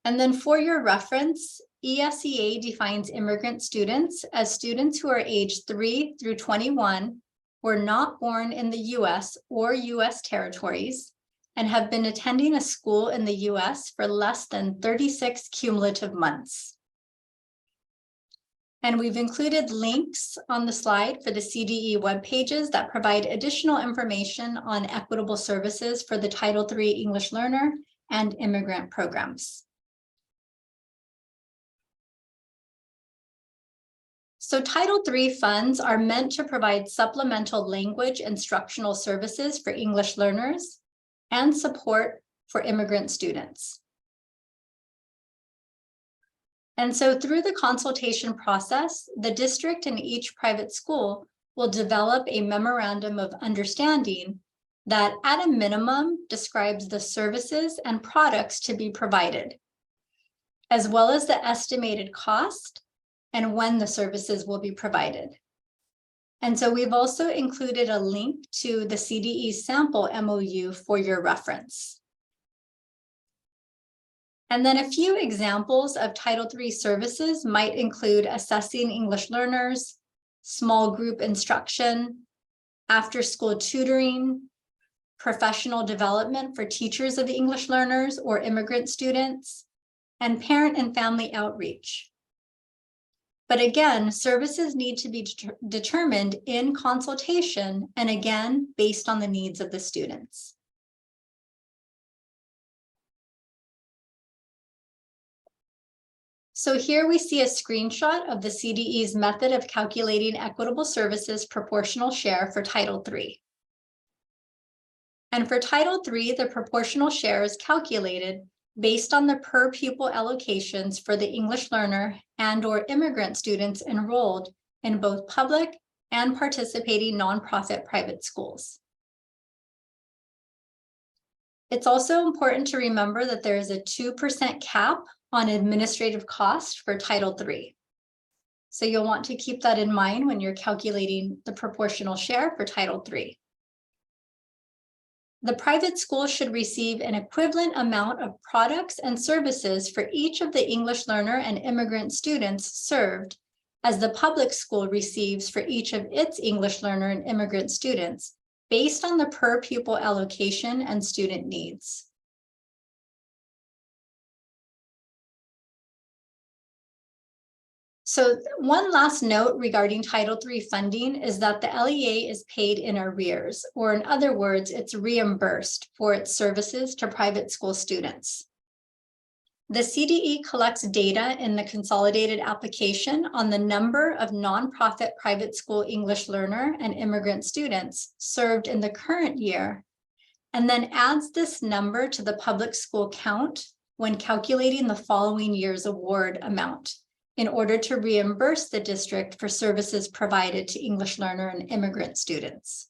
And then for your reference, ESEA defines immigrant students as students who are aged 3 through 21, were not born in the US or US territories, and have been attending a school in the US for less than 36 cumulative months. And we've included links on the slide for the CDE web pages that provide additional information on equitable services for the Title III English learner and immigrant programs. So Title III funds are meant to provide supplemental language instructional services for English learners and support for immigrant students. And so through the consultation process, the district and each private school will develop a memorandum of understanding that at a minimum describes the services and products to be provided, as well as the estimated cost and when the services will be provided. And so we've also included a link to the CDE sample MOU for your reference. And then a few examples of Title III services might include assessing English learners, small group instruction, after-school tutoring, professional development for teachers of English learners or immigrant students, and parent and family outreach. But again, services need to be determined in consultation and again, based on the needs of the students. So here we see a screenshot of the CDE's method of calculating equitable services proportional share for Title III. And for Title III, the proportional share is calculated based on the per pupil allocations for the English learner and/or immigrant students enrolled in both public and participating nonprofit private schools. It's also important to remember that there is a 2% cap on administrative cost for Title III. So you'll want to keep that in mind when you're calculating the proportional share for Title III. The private school should receive an equivalent amount of products and services for each of the English learner and immigrant students served, as the public school receives for each of its English learner and immigrant students, based on the per pupil allocation and student needs. So one last note regarding Title III funding is that the LEA is paid in arrears, or in other words, it's reimbursed for its services to private school students. The CDE collects data in the consolidated application on the number of nonprofit private school English learner and immigrant students served in the current year, and then adds this number to the public school count when calculating the following year's award amount in order to reimburse the district for services provided to English learner and immigrant students.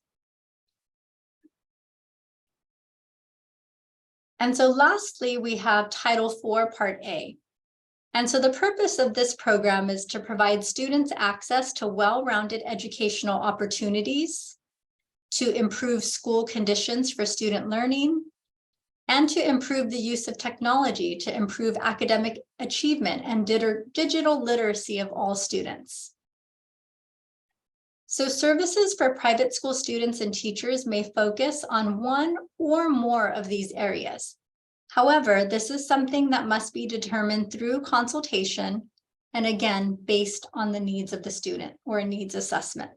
And so lastly, we have Title IV Part A. And so the purpose of this program is to provide students access to well-rounded educational opportunities, to improve school conditions for student learning, and to improve the use of technology to improve academic achievement and digital literacy of all students. So services for private school students and teachers may focus on one or more of these areas. However, this is something that must be determined through consultation and again, based on the needs of the student or a needs assessment.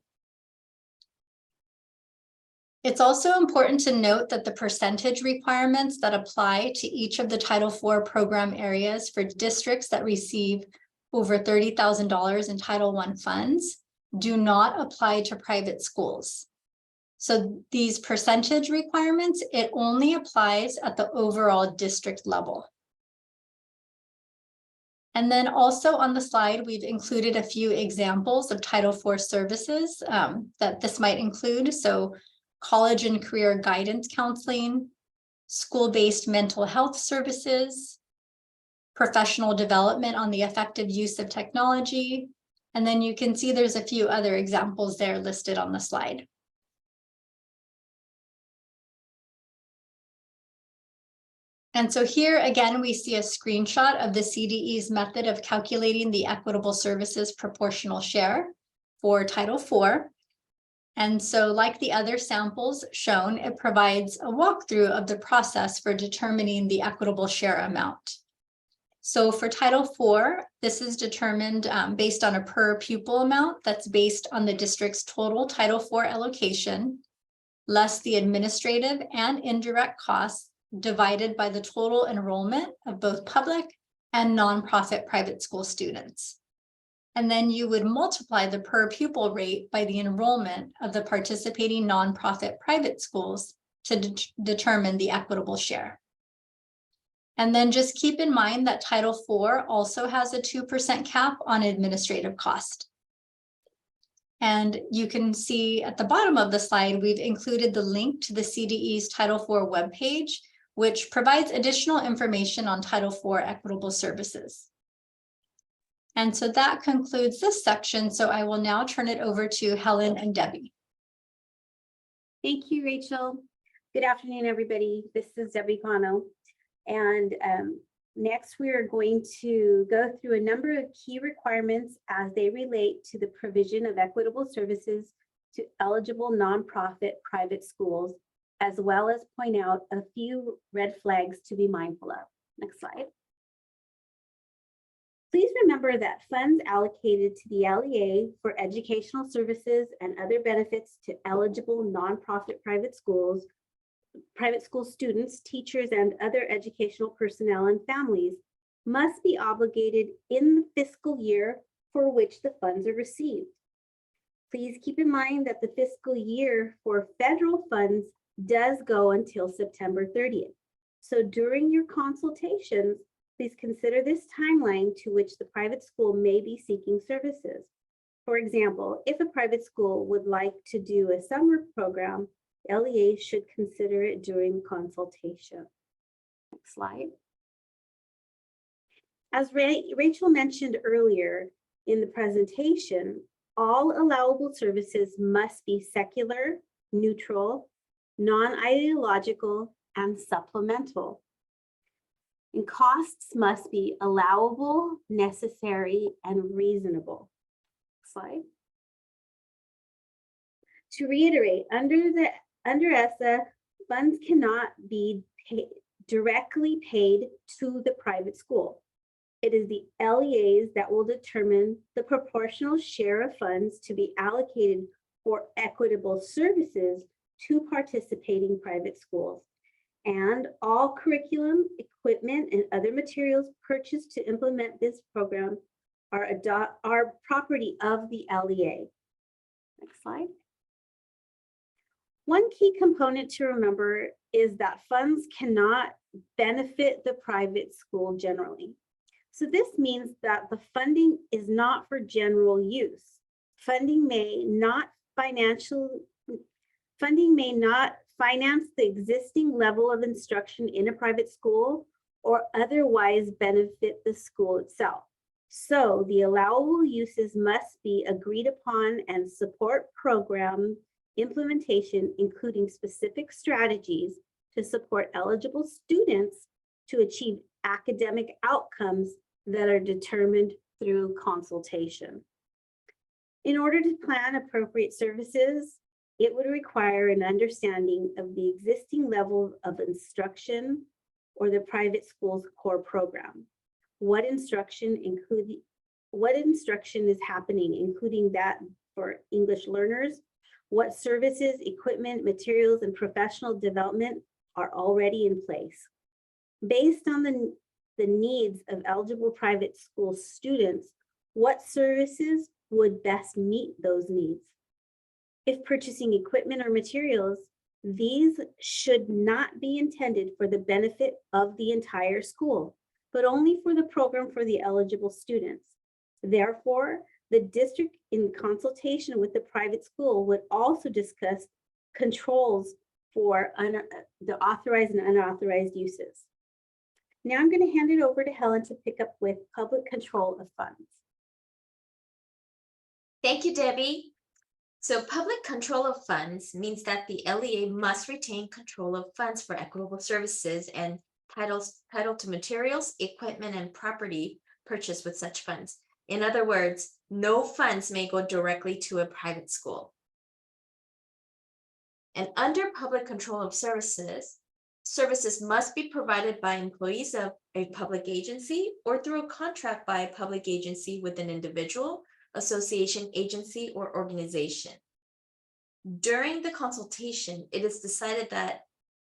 It's also important to note that the percentage requirements that apply to each of the Title IV program areas for districts that receive over $30,000 in Title I funds do not apply to private schools. So these percentage requirements, it only applies at the overall district level. And then also on the slide, we've included a few examples of Title IV services that this might include. So college and career guidance counseling, school-based mental health services, professional development on the effective use of technology. And then you can see there's a few other examples there listed on the slide. And so here again, we see a screenshot of the CDE's method of calculating the equitable services proportional share for Title IV. And so like the other samples shown, it provides a walkthrough of the process for determining the equitable share amount. So for Title IV, this is determined based on a per pupil amount that's based on the district's total Title IV allocation, less the administrative and indirect costs divided by the total enrollment of both public and nonprofit private school students. And then you would multiply the per pupil rate by the enrollment of the participating nonprofit private schools to determine the equitable share. And then just keep in mind that Title IV also has a 2% cap on administrative cost. And you can see at the bottom of the slide, we've included the link to the CDE's Title IV webpage, which provides additional information on Title IV equitable services. And so that concludes this section. So I will now turn it over to Helen and Debbie. Thank you, Rachel. Good afternoon, everybody. This is Debbie Cano. And next, we are going to go through a number of key requirements as they relate to the provision of equitable services to eligible nonprofit private schools, as well as point out a few red flags to be mindful of. Next slide. Please remember that funds allocated to the LEA for educational services and other benefits to eligible nonprofit private school students, teachers, and other educational personnel and families must be obligated in the fiscal year for which the funds are received. Please keep in mind that the fiscal year for federal funds does go until September 30th. So during your consultations, please consider this timeline to which the private school may be seeking services. For example, if a private school would like to do a summer program, LEA should consider it during consultation. Next slide. As Rachel mentioned earlier in the presentation, all allowable services must be secular, neutral, non-ideological, and supplemental. And costs must be allowable, necessary, and reasonable. Next slide. To reiterate, under ESSA, funds cannot be directly paid to the private school. It is the LEAs that will determine the proportional share of funds to be allocated for equitable services to participating private schools. and all curriculum, equipment, and other materials purchased to implement this program are property of the LEA. Next slide. One key component to remember is that funds cannot benefit the private school generally. So this means that the funding is not for general use. Funding may not finance the existing level of instruction in a private school or otherwise benefit the school itself. So the allowable uses must be agreed upon and support program implementation, including specific strategies to support eligible students to achieve academic outcomes that are determined through consultation. In order to plan appropriate services, it would require an understanding of the existing level of instruction or the private school's core program. What instruction is happening, including that for English learners, what services, equipment, materials, and professional development are already in place. Based on the needs of eligible private school students, what services would best meet those needs? If purchasing equipment or materials, these should not be intended for the benefit of the entire school, but only for the program for the eligible students. Therefore, the district, in consultation with the private school, would also discuss controls for the authorized and unauthorized uses. Now I'm going to hand it over to Helen to pick up with public control of funds. Thank you, Debbie. So public control of funds means that the LEA must retain control of funds for equitable services and title to materials, equipment, and property purchased with such funds. In other words, no funds may go directly to a private school. And under public control of services, services must be provided by employees of a public agency or through a contract by a public agency with an individual, association, agency, or organization. During the consultation, it is decided that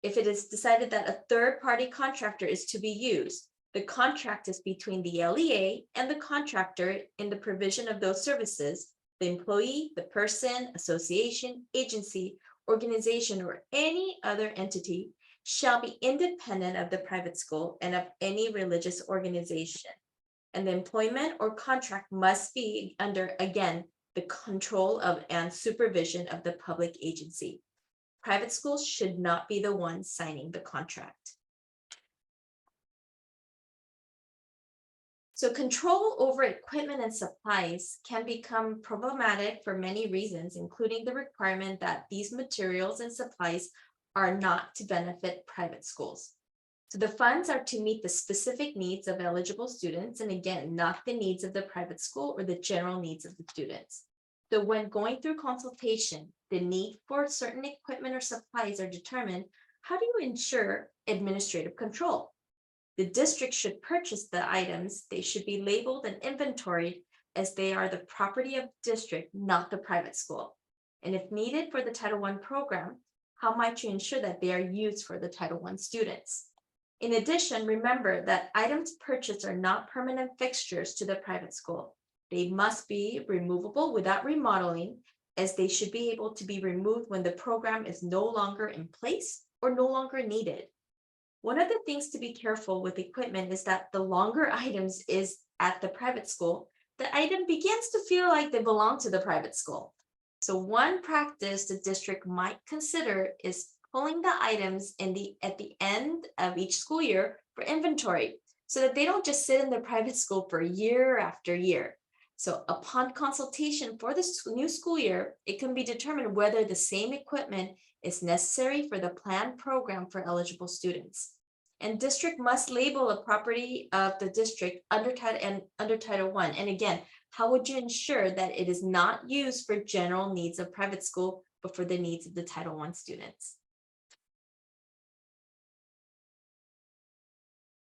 if it is decided that a third-party contractor is to be used, the contract is between the LEA and the contractor in the provision of those services. The employee, the person, association, agency, organization, or any other entity shall be independent of the private school and of any religious organization. And the employment or contract must be under, again, the control of and supervision of the public agency. Private schools should not be the ones signing the contract. So control over equipment and supplies can become problematic for many reasons, including the requirement that these materials and supplies are not to benefit private schools. So the funds are to meet the specific needs of eligible students, and again, not the needs of the private school or the general needs of the students. So when going through consultation, the need for certain equipment or supplies are determined. How do you ensure administrative control? The district should purchase the items. They should be labeled and inventoried as they are the property of the district, not the private school. And if needed for the Title I program, how might you ensure that they are used for the Title I students? In addition, remember that items purchased are not permanent fixtures to the private school. They must be removable without remodeling, as they should be able to be removed when the program is no longer in place or no longer needed. One of the things to be careful with equipment is that the longer items is at the private school, the item begins to feel like they belong to the private school. So one practice the district might consider is pulling the items at the end of each school year for inventory, so that they don't just sit in the private school for year after year. So upon consultation for the new school year, it can be determined whether the same equipment is necessary for the planned program for eligible students. And district must label a property of the district under Title I. And again, how would you ensure that it is not used for general needs of private school, but for the needs of the Title I students?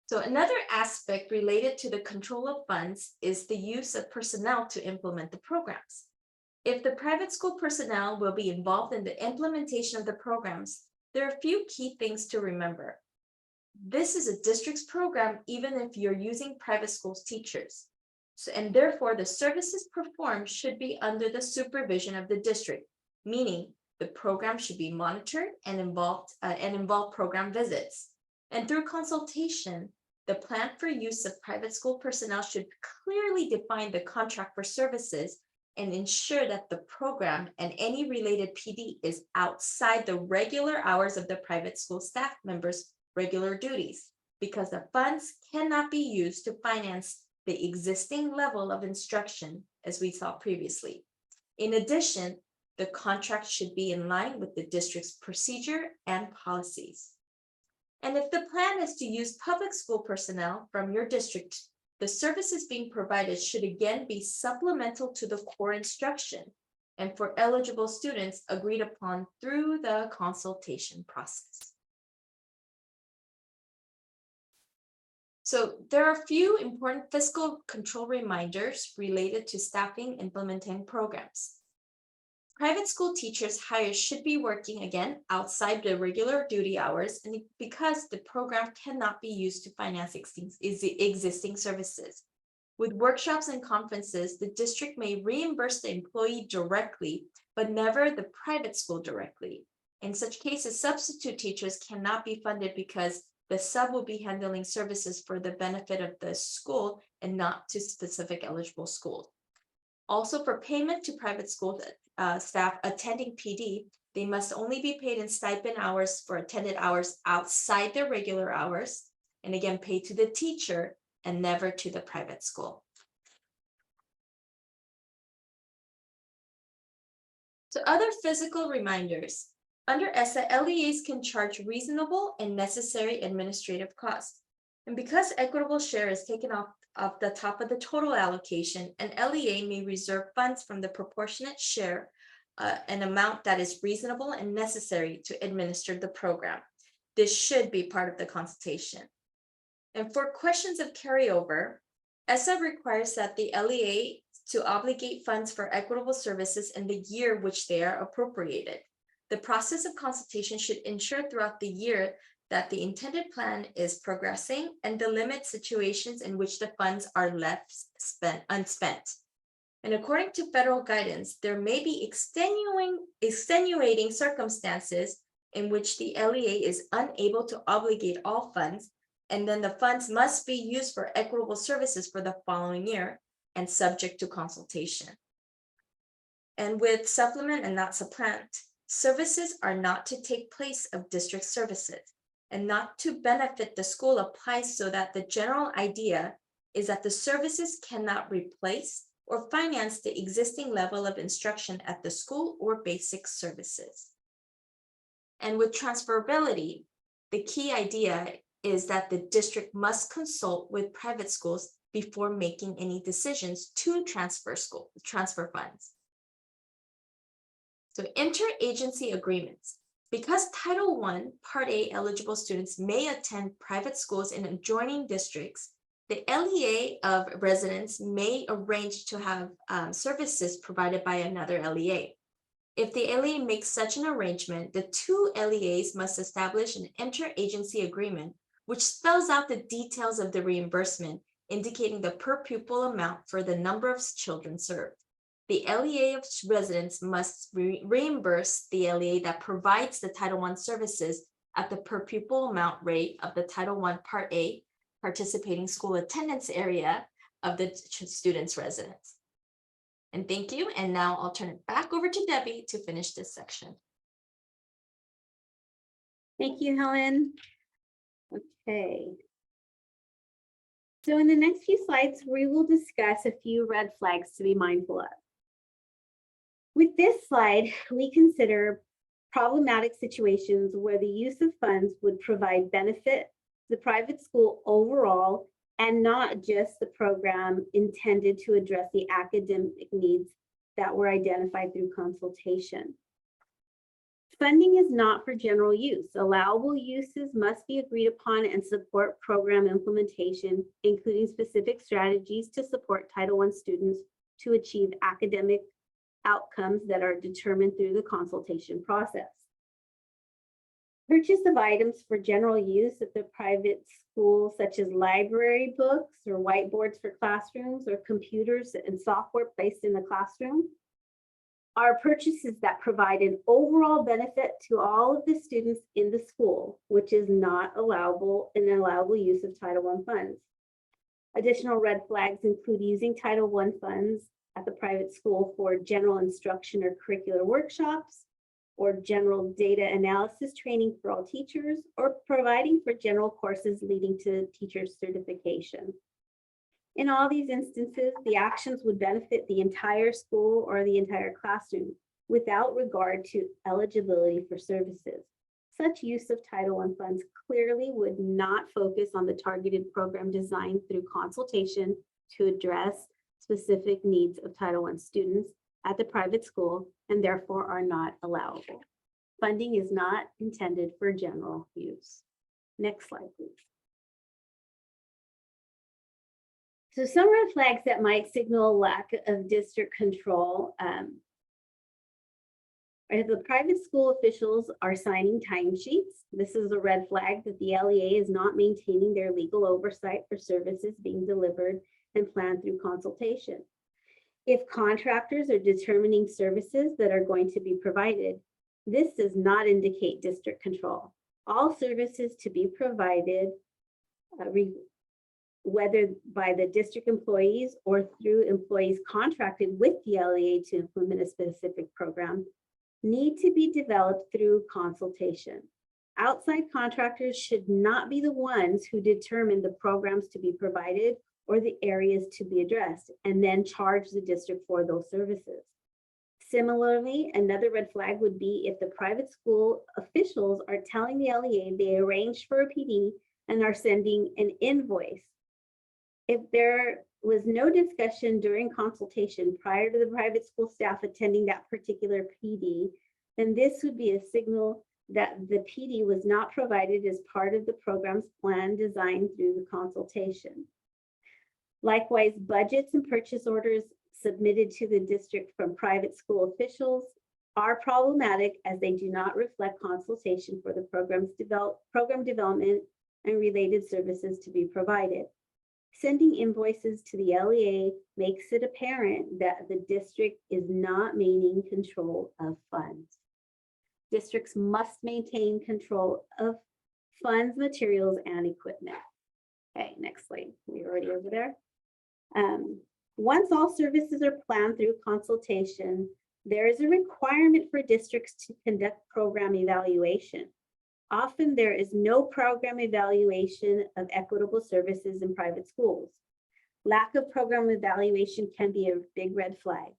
So another aspect related to the control of funds is the use of personnel to implement the programs. If the private school personnel will be involved in the implementation of the programs, there are a few key things to remember. This is a district's program, even if you're using private schools teachers. So, and therefore, the services performed should be under the supervision of the district, meaning the program should be monitored and involve program visits. And through consultation, the plan for use of private school personnel should clearly define the contract for services and ensure that the program and any related PD is outside the regular hours of the private school staff members' regular duties, because the funds cannot be used to finance the existing level of instruction, as we saw previously. In addition, the contract should be in line with the district's procedure and policies. And if the plan is to use public school personnel from your district, the services being provided should again be supplemental to the core instruction and for eligible students agreed upon through the consultation process. So there are a few important fiscal control reminders related to staffing implementing programs. Private school teachers hired should be working again outside the regular duty hours, and because the program cannot be used to finance existing services. With workshops and conferences, the district may reimburse the employee directly, but never the private school directly. In such cases, substitute teachers cannot be funded because the sub will be handling services for the benefit of the school and not to specific eligible schools. Also, for payment to private school staff attending PD, they must only be paid in stipend hours for attended hours outside their regular hours, and again, paid to the teacher and never to the private school. So other physical reminders. Under ESSA, LEAs can charge reasonable and necessary administrative costs. And because equitable share is taken off the top of the total allocation, an LEA may reserve funds from the proportionate share, an amount that is reasonable and necessary to administer the program. This should be part of the consultation. And for questions of carryover, ESSA requires that the LEA to obligate funds for equitable services in the year which they are appropriated. The process of consultation should ensure throughout the year that the intended plan is progressing and delimit situations in which the funds are left unspent. And according to federal guidance, there may be extenuating circumstances in which the LEA is unable to obligate all funds, and then the funds must be used for equitable services for the following year and subject to consultation. And with supplement and not supplant, services are not to take place of district services and not to benefit the school applies, so that the general idea is that the services cannot replace or finance the existing level of instruction at the school or basic services. And with transferability, the key idea is that the district must consult with private schools before making any decisions to transfer funds. So interagency agreements. Because Title I, Part A eligible students may attend private schools in adjoining districts, the LEA of residents may arrange to have services provided by another LEA. If the LEA makes such an arrangement, the two LEAs must establish an interagency agreement, which spells out the details of the reimbursement, indicating the per pupil amount for the number of children served. The LEA of residents must reimburse the LEA that provides the Title I services at the per pupil amount rate of the Title I Part A participating school attendance area of the student's residence. And thank you. And now I'll turn it back over to Debbie to finish this section. Thank you, Helen. Okay. So in the next few slides, we will discuss a few red flags to be mindful of. With this slide, we consider problematic situations where the use of funds would provide benefit to the private school overall and not just the program intended to address the academic needs that were identified through consultation. Funding is not for general use. Allowable uses must be agreed upon and support program implementation, including specific strategies to support Title I students to achieve academic outcomes that are determined through the consultation process. Purchase of items for general use at the private school, such as library books or whiteboards for classrooms or computers and software placed in the classroom, are purchases that provide an overall benefit to all of the students in the school, which is not allowable in an allowable use of Title I funds. Additional red flags include using Title I funds at the private school for general instruction or curricular workshops, or general data analysis training for all teachers, or providing for general courses leading to teacher certification. In all these instances, the actions would benefit the entire school or the entire classroom without regard to eligibility for services. Such use of Title I funds clearly would not focus on the targeted program design through consultation to address specific needs of Title I students at the private school, and therefore are not allowable. Funding is not intended for general use. Next slide, please. So some red flags that might signal a lack of district control are the private school officials are signing timesheets. This is a red flag that the LEA is not maintaining their legal oversight for services being delivered and planned through consultation. If contractors are determining services that are going to be provided, this does not indicate district control. All services to be provided, whether by the district employees or through employees contracted with the LEA to implement a specific program, need to be developed through consultation. Outside contractors should not be the ones who determine the programs to be provided or the areas to be addressed, and then charge the district for those services. Similarly, another red flag would be if the private school officials are telling the LEA they arranged for a PD and are sending an invoice. If there was no discussion during consultation prior to the private school staff attending that particular PD, then this would be a signal that the PD was not provided as part of the program's plan designed through the consultation. Likewise, budgets and purchase orders submitted to the district from private school officials are problematic as they do not reflect consultation for the program development and related services to be provided. Sending invoices to the LEA makes it apparent that the district is not maintaining control of funds. Districts must maintain control of funds, materials, and equipment. Okay, next slide. We're already over there. Once all services are planned through consultation, there is a requirement for districts to conduct program evaluation. Often there is no program evaluation of equitable services in private schools. Lack of program evaluation can be a big red flag.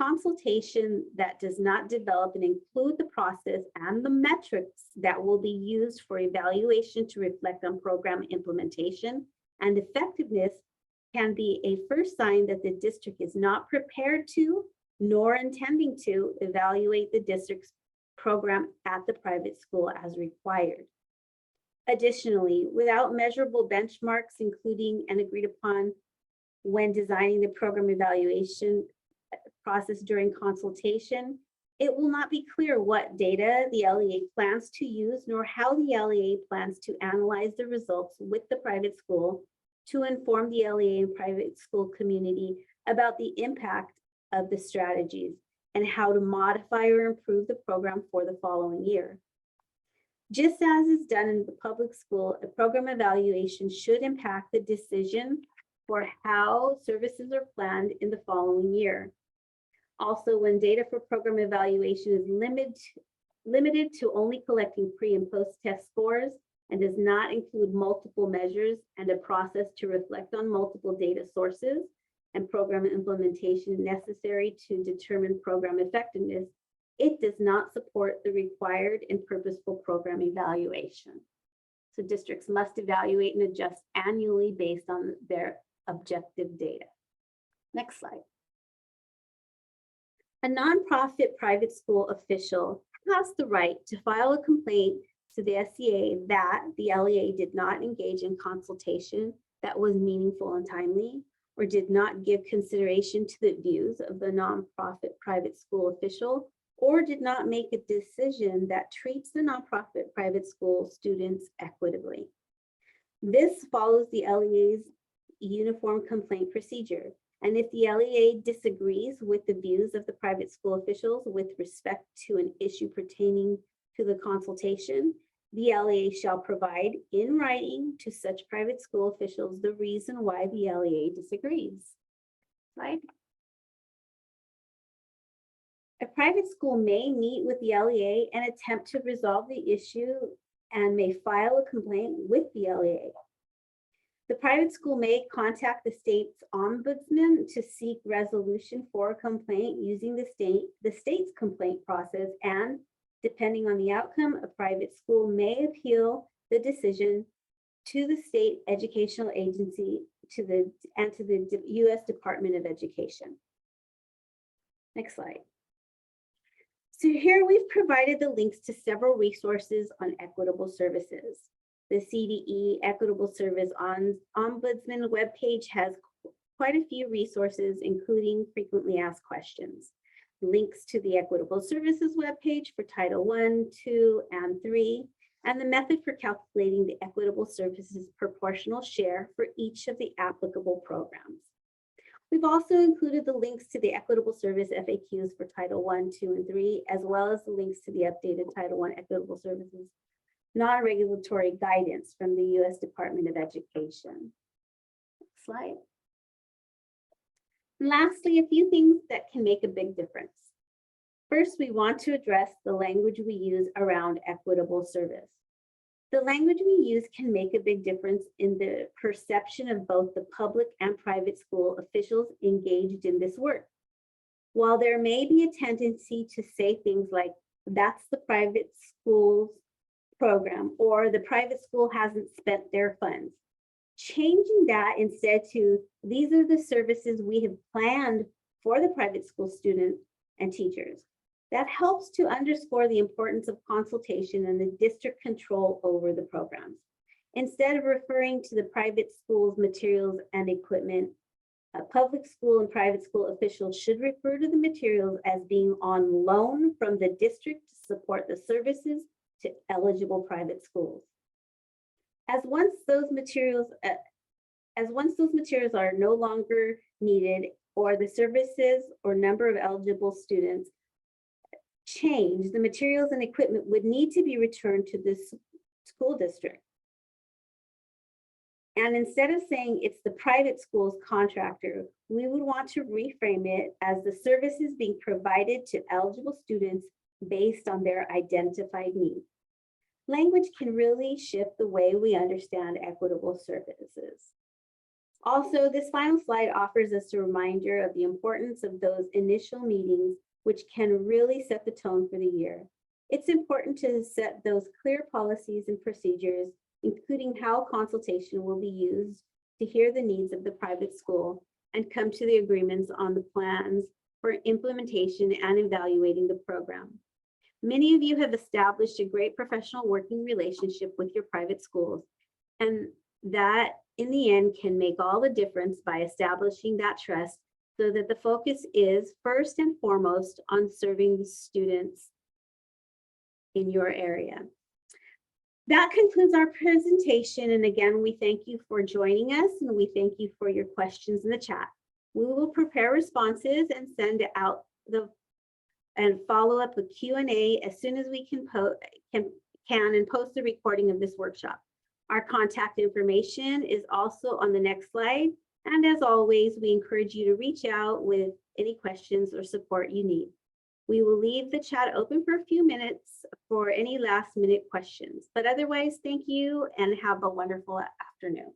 Consultation that does not develop and include the process and the metrics that will be used for evaluation to reflect on program implementation and effectiveness can be a first sign that the district is not prepared to, nor intending to, evaluate the district's program at the private school as required. Additionally, without measurable benchmarks, including and agreed upon when designing the program evaluation process during consultation, it will not be clear what data the LEA plans to use, nor how the LEA plans to analyze the results with the private school to inform the LEA and private school community about the impact of the strategies and how to modify or improve the program for the following year. Just as is done in the public school, a program evaluation should impact the decision for how services are planned in the following year. Also, when data for program evaluation is limited to only collecting pre and post test scores and does not include multiple measures and a process to reflect on multiple data sources and program implementation necessary to determine program effectiveness, it does not support the required and purposeful program evaluation. So districts must evaluate and adjust annually based on their objective data. Next slide. A nonprofit private school official has the right to file a complaint to the SCA that the LEA did not engage in consultation that was meaningful and timely, or did not give consideration to the views of the nonprofit private school official, or did not make a decision that treats the nonprofit private school students equitably. This follows the LEA's uniform complaint procedure. And if the LEA disagrees with the views of the private school officials with respect to an issue pertaining to the consultation, the LEA shall provide in writing to such private school officials the reason why the LEA disagrees. Slide. A private school may meet with the LEA and attempt to resolve the issue and may file a complaint with the LEA. The private school may contact the state's ombudsman to seek resolution for a complaint using the state's complaint process, and depending on the outcome, a private school may appeal the decision to the state educational agency to the U.S. Department of Education. Next slide. So here we've provided the links to several resources on equitable services. The CDE Equitable Service Ombudsman webpage has quite a few resources, including frequently asked questions. Links to the Equitable Services webpage for Title I, II, and III, and the method for calculating the Equitable Services proportional share for each of the applicable programs. We've also included the links to the Equitable Service FAQs for Title I, II, and III, as well as the links to the updated Title I Equitable Services non-regulatory guidance from the U.S. Department of Education. Next slide. And lastly, a few things that can make a big difference. First, we want to address the language we use around equitable service. The language we use can make a big difference in the perception of both the public and private school officials engaged in this work. While there may be a tendency to say things like, that's the private school's program, or the private school hasn't spent their funds, changing that instead to, these are the services we have planned for the private school students and teachers. That helps to underscore the importance of consultation and the district control over the programs. Instead of referring to the private school's materials and equipment, public school and private school officials should refer to the materials as being on loan from the district to support the services to eligible private schools. As once those materials are no longer needed, or the services or number of eligible students change, the materials and equipment would need to be returned to the school district. And instead of saying it's the private school's contractor, we would want to reframe it as the services being provided to eligible students based on their identified needs. Language can really shift the way we understand equitable services. Also, this final slide offers us a reminder of the importance of those initial meetings, which can really set the tone for the year. It's important to set those clear policies and procedures, including how consultation will be used to hear the needs of the private school and come to the agreements on the plans for implementation and evaluating the program. Many of you have established a great professional working relationship with your private schools, and that in the end can make all the difference by establishing that trust so that the focus is first and foremost on serving the students in your area. That concludes our presentation. And again, we thank you for joining us, and we thank you for your questions in the chat. We will prepare responses and send out and follow up with Q&A as soon as we can and post the recording of this workshop. Our contact information is also on the next slide. And as always, we encourage you to reach out with any questions or support you need. We will leave the chat open for a few minutes for any last minute questions, but otherwise, thank you and have a wonderful afternoon.